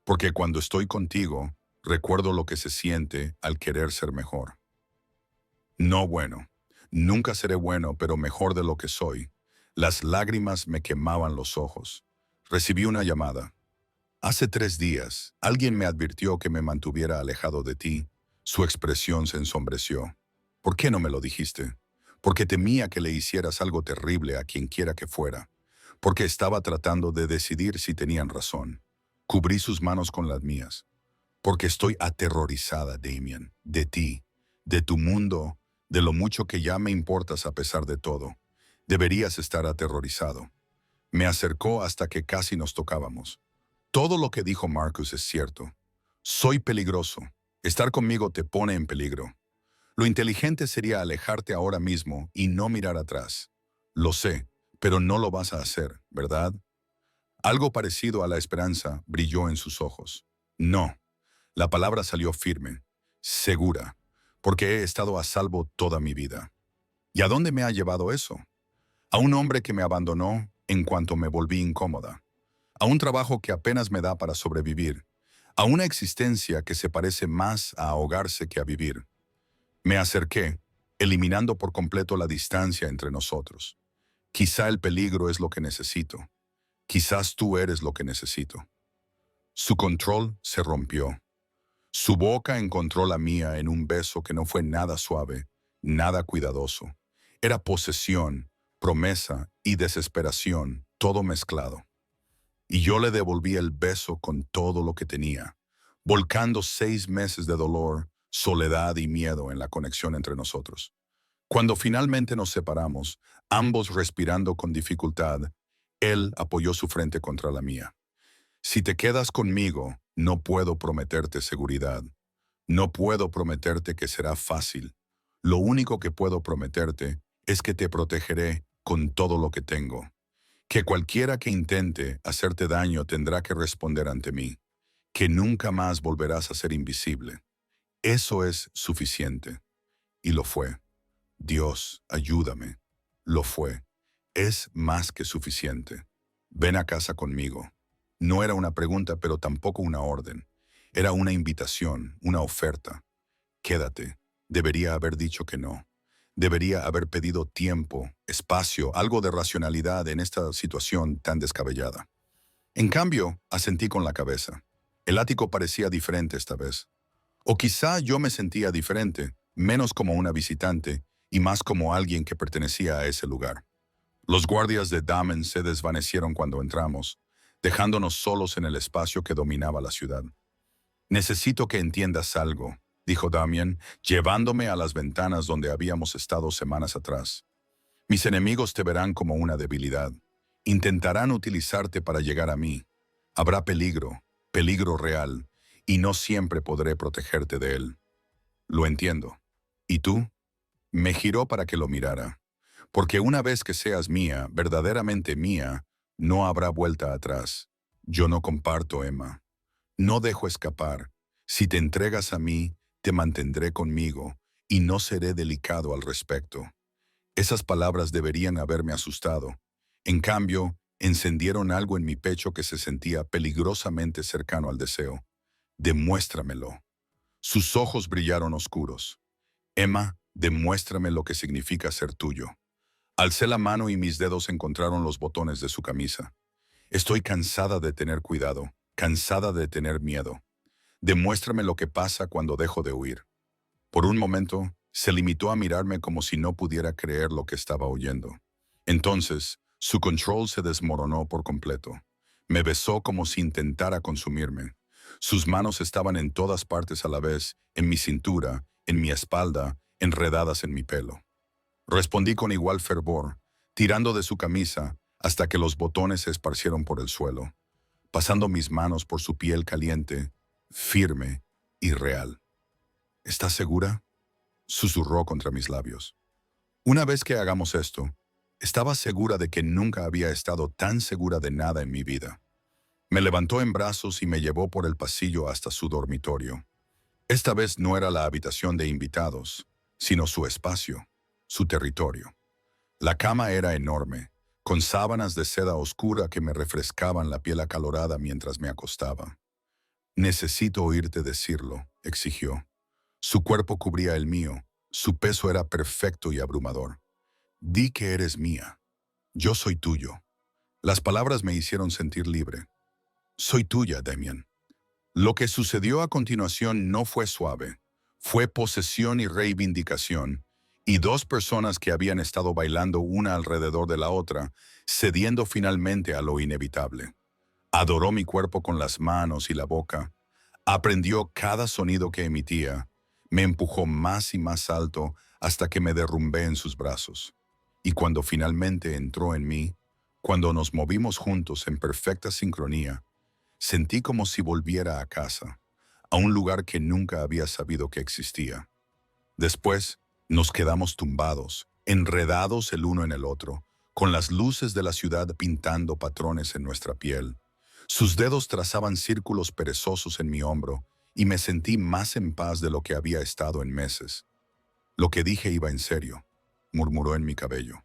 Porque cuando estoy contigo, recuerdo lo que se siente al querer ser mejor. No bueno. Nunca seré bueno, pero mejor de lo que soy. Las lágrimas me quemaban los ojos. Recibí una llamada. Hace 3 días, alguien me advirtió que me mantuviera alejado de ti. Su expresión se ensombreció. ¿Por qué no me lo dijiste? Porque temía que le hicieras algo terrible a quien quiera que fuera. Porque estaba tratando de decidir si tenían razón. Cubrí sus manos con las mías. Porque estoy aterrorizada, Damien, de ti, de tu mundo, de lo mucho que ya me importas a pesar de todo. Deberías estar aterrorizado. Me acercó hasta que casi nos tocábamos. Todo lo que dijo Marcus es cierto. Soy peligroso. Estar conmigo te pone en peligro. Lo inteligente sería alejarte ahora mismo y no mirar atrás. Lo sé, pero no lo vas a hacer, ¿verdad? Algo parecido a la esperanza brilló en sus ojos. No. La palabra salió firme, segura, porque he estado a salvo toda mi vida. ¿Y a dónde me ha llevado eso? A un hombre que me abandonó en cuanto me volví incómoda. A un trabajo que apenas me da para sobrevivir. A una existencia que se parece más a ahogarse que a vivir. Me acerqué, eliminando por completo la distancia entre nosotros. Quizá el peligro es lo que necesito. Quizás tú eres lo que necesito. Su control se rompió. Su boca encontró la mía en un beso que no fue nada suave, nada cuidadoso. Era posesión, promesa y desesperación, todo mezclado. Y yo le devolví el beso con todo lo que tenía, volcando 6 meses de dolor, soledad y miedo en la conexión entre nosotros. Cuando finalmente nos separamos, ambos respirando con dificultad, él apoyó su frente contra la mía. Si te quedas conmigo, no puedo prometerte seguridad. No puedo prometerte que será fácil. Lo único que puedo prometerte es que te protegeré con todo lo que tengo. Que cualquiera que intente hacerte daño tendrá que responder ante mí. Que nunca más volverás a ser invisible. Eso es suficiente. Y lo fue. Dios, ayúdame. Lo fue. Es más que suficiente. Ven a casa conmigo. No era una pregunta, pero tampoco una orden. Era una invitación, una oferta. Quédate. Debería haber dicho que no. Debería haber pedido tiempo, espacio, algo de racionalidad en esta situación tan descabellada. En cambio, asentí con la cabeza. El ático parecía diferente esta vez. O quizá yo me sentía diferente, menos como una visitante y más como alguien que pertenecía a ese lugar. Los guardias de Damen se desvanecieron cuando entramos, dejándonos solos en el espacio que dominaba la ciudad. Necesito que entiendas algo, dijo Damien, llevándome a las ventanas donde habíamos estado semanas atrás. Mis enemigos te verán como una debilidad. Intentarán utilizarte para llegar a mí. Habrá peligro, peligro real, y no siempre podré protegerte de él. Lo entiendo. ¿Y tú? Me giró para que lo mirara. Porque una vez que seas mía, verdaderamente mía, no habrá vuelta atrás. Yo no comparto, Emma. No dejo escapar. Si te entregas a mí, te mantendré conmigo y no seré delicado al respecto. Esas palabras deberían haberme asustado. En cambio, encendieron algo en mi pecho que se sentía peligrosamente cercano al deseo. demuéstramelo. Sus ojos brillaron oscuros. Emma, demuéstrame lo que significa ser tuyo. Alcé la mano y mis dedos encontraron los botones de su camisa. Estoy cansada de tener cuidado, cansada de tener miedo. Demuéstrame lo que pasa cuando dejo de huir. Por un momento, se limitó a mirarme como si no pudiera creer lo que estaba oyendo. Entonces, su control se desmoronó por completo. Me besó como si intentara consumirme. Sus manos estaban en todas partes a la vez, en mi cintura, en mi espalda, enredadas en mi pelo. Respondí con igual fervor, tirando de su camisa hasta que los botones se esparcieron por el suelo, pasando mis manos por su piel caliente, firme y real. ¿Estás segura?, susurró contra mis labios. Una vez que hagamos esto, estaba segura de que nunca había estado tan segura de nada en mi vida. Me levantó en brazos y me llevó por el pasillo hasta su dormitorio. Esta vez no era la habitación de invitados, sino su espacio, su territorio. La cama era enorme, con sábanas de seda oscura que me refrescaban la piel acalorada mientras me acostaba. «Necesito oírte decirlo», exigió. Su cuerpo cubría el mío, su peso era perfecto y abrumador. «Di que eres mía. Yo soy tuyo». Las palabras me hicieron sentir libre. «Soy tuya, Damien». Lo que sucedió a continuación no fue suave. Fue posesión y reivindicación, y dos personas que habían estado bailando una alrededor de la otra, cediendo finalmente a lo inevitable. Adoró mi cuerpo con las manos y la boca. Aprendió cada sonido que emitía. Me empujó más y más alto hasta que me derrumbé en sus brazos. Y cuando finalmente entró en mí, cuando nos movimos juntos en perfecta sincronía, sentí como si volviera a casa, a un lugar que nunca había sabido que existía. Después, nos quedamos tumbados, enredados el uno en el otro, con las luces de la ciudad pintando patrones en nuestra piel. Sus dedos trazaban círculos perezosos en mi hombro y me sentí más en paz de lo que había estado en meses. «Lo que dije iba en serio», murmuró en mi cabello.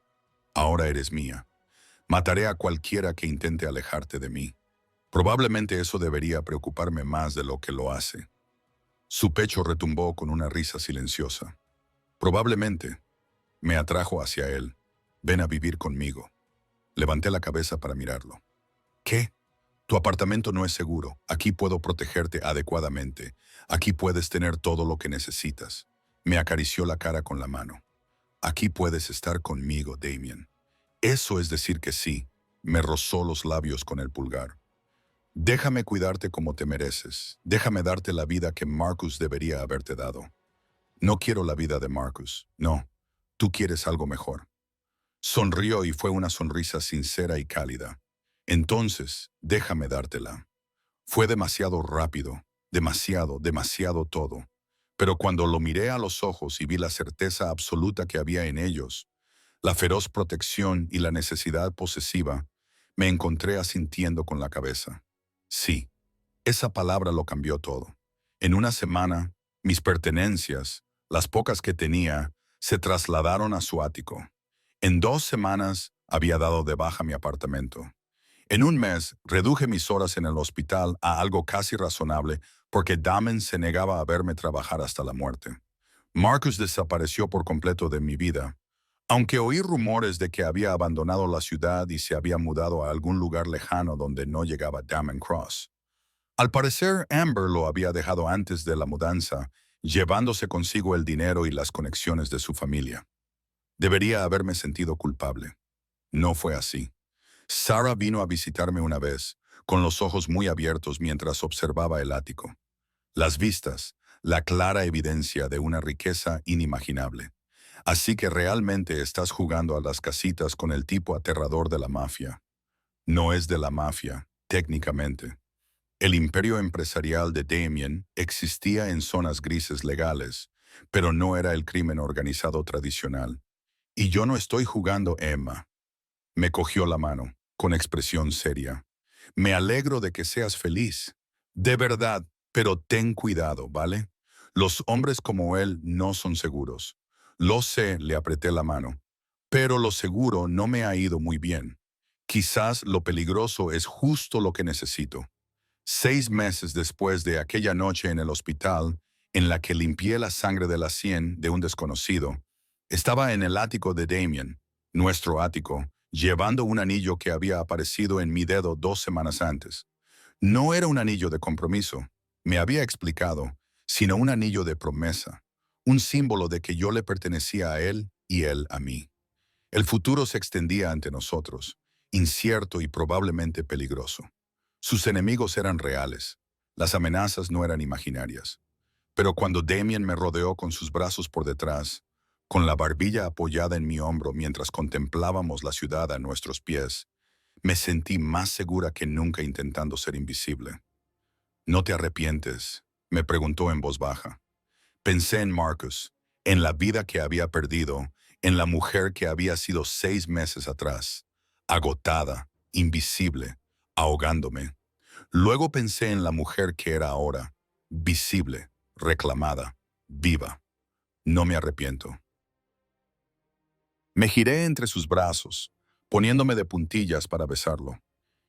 «Ahora eres mía. Mataré a cualquiera que intente alejarte de mí». Probablemente eso debería preocuparme más de lo que lo hace. Su pecho retumbó con una risa silenciosa. «Probablemente». Me atrajo hacia él. «Ven a vivir conmigo». Levanté la cabeza para mirarlo. «¿Qué? Tu apartamento no es seguro. Aquí puedo protegerte adecuadamente. Aquí puedes tener todo lo que necesitas». Me acarició la cara con la mano. «Aquí puedes estar conmigo, Damien». «Eso es decir que sí». Me rozó los labios con el pulgar. «Déjame cuidarte como te mereces. Déjame darte la vida que Marcus debería haberte dado». «No quiero la vida de Marcus. No. Tú quieres algo mejor». Sonrió y fue una sonrisa sincera y cálida. «Entonces, déjame dártela». Fue demasiado rápido, demasiado todo. Pero cuando lo miré a los ojos y vi la certeza absoluta que había en ellos, la feroz protección y la necesidad posesiva, me encontré asintiendo con la cabeza. Sí, esa palabra lo cambió todo. En una semana, mis pertenencias, las pocas que tenía, se trasladaron a su ático. En 2 semanas había dado de baja mi apartamento. En un mes, reduje mis horas en el hospital a algo casi razonable porque Damon se negaba a verme trabajar hasta la muerte. Marcus desapareció por completo de mi vida. Aunque oí rumores de que había abandonado la ciudad y se había mudado a algún lugar lejano donde no llegaba Damon Cross. Al parecer, Amber lo había dejado antes de la mudanza, llevándose consigo el dinero y las conexiones de su familia. Debería haberme sentido culpable. No fue así. Sarah vino a visitarme una vez, con los ojos muy abiertos mientras observaba el ático. Las vistas, la clara evidencia de una riqueza inimaginable. Así que realmente estás jugando a las casitas con el tipo aterrador de la mafia. No es de la mafia, técnicamente. El imperio empresarial de Damien existía en zonas grises legales, pero no era el crimen organizado tradicional. Y yo no estoy jugando, Emma. Me cogió la mano, con expresión seria. Me alegro de que seas feliz. De verdad, pero ten cuidado, ¿vale? Los hombres como él no son seguros. Lo sé, le apreté la mano. Pero lo seguro no me ha ido muy bien. Quizás lo peligroso es justo lo que necesito. 6 meses después de aquella noche en el hospital, en la que limpié la sangre de la sien de un desconocido, estaba en el ático de Damien, nuestro ático, llevando un anillo que había aparecido en mi dedo 2 semanas antes. No era un anillo de compromiso, me había explicado, sino un anillo de promesa, un símbolo de que yo le pertenecía a él y él a mí. El futuro se extendía ante nosotros, incierto y probablemente peligroso. Sus enemigos eran reales, las amenazas no eran imaginarias. Pero cuando Damien me rodeó con sus brazos por detrás, con la barbilla apoyada en mi hombro mientras contemplábamos la ciudad a nuestros pies, me sentí más segura que nunca intentando ser invisible. ¿No te arrepientes?, me preguntó en voz baja. Pensé en Marcus, en la vida que había perdido, en la mujer que había sido 6 meses atrás, agotada, invisible, ahogándome. Luego pensé en la mujer que era ahora, visible, reclamada, viva. No me arrepiento. Me giré entre sus brazos, poniéndome de puntillas para besarlo.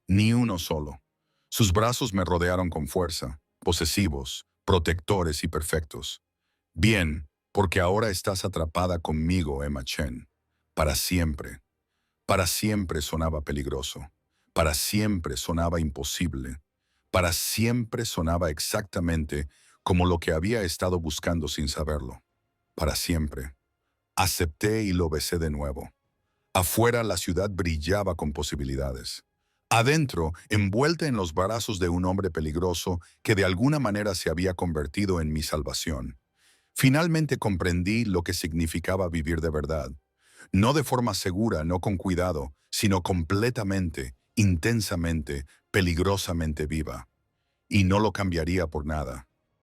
Ni uno solo. Sus brazos me rodearon con fuerza, posesivos, protectores y perfectos. Bien, porque ahora estás atrapada conmigo, Emma Chen. Para siempre. Para siempre sonaba peligroso. Para siempre sonaba imposible. Para siempre sonaba exactamente como lo que había estado buscando sin saberlo. Para siempre. Acepté y lo besé de nuevo. Afuera la ciudad brillaba con posibilidades. Adentro, envuelta en los brazos de un hombre peligroso que de alguna manera se había convertido en mi salvación. Finalmente comprendí lo que significaba vivir de verdad. No de forma segura, no con cuidado, sino completamente, intensamente, peligrosamente viva. Y no lo cambiaría por nada.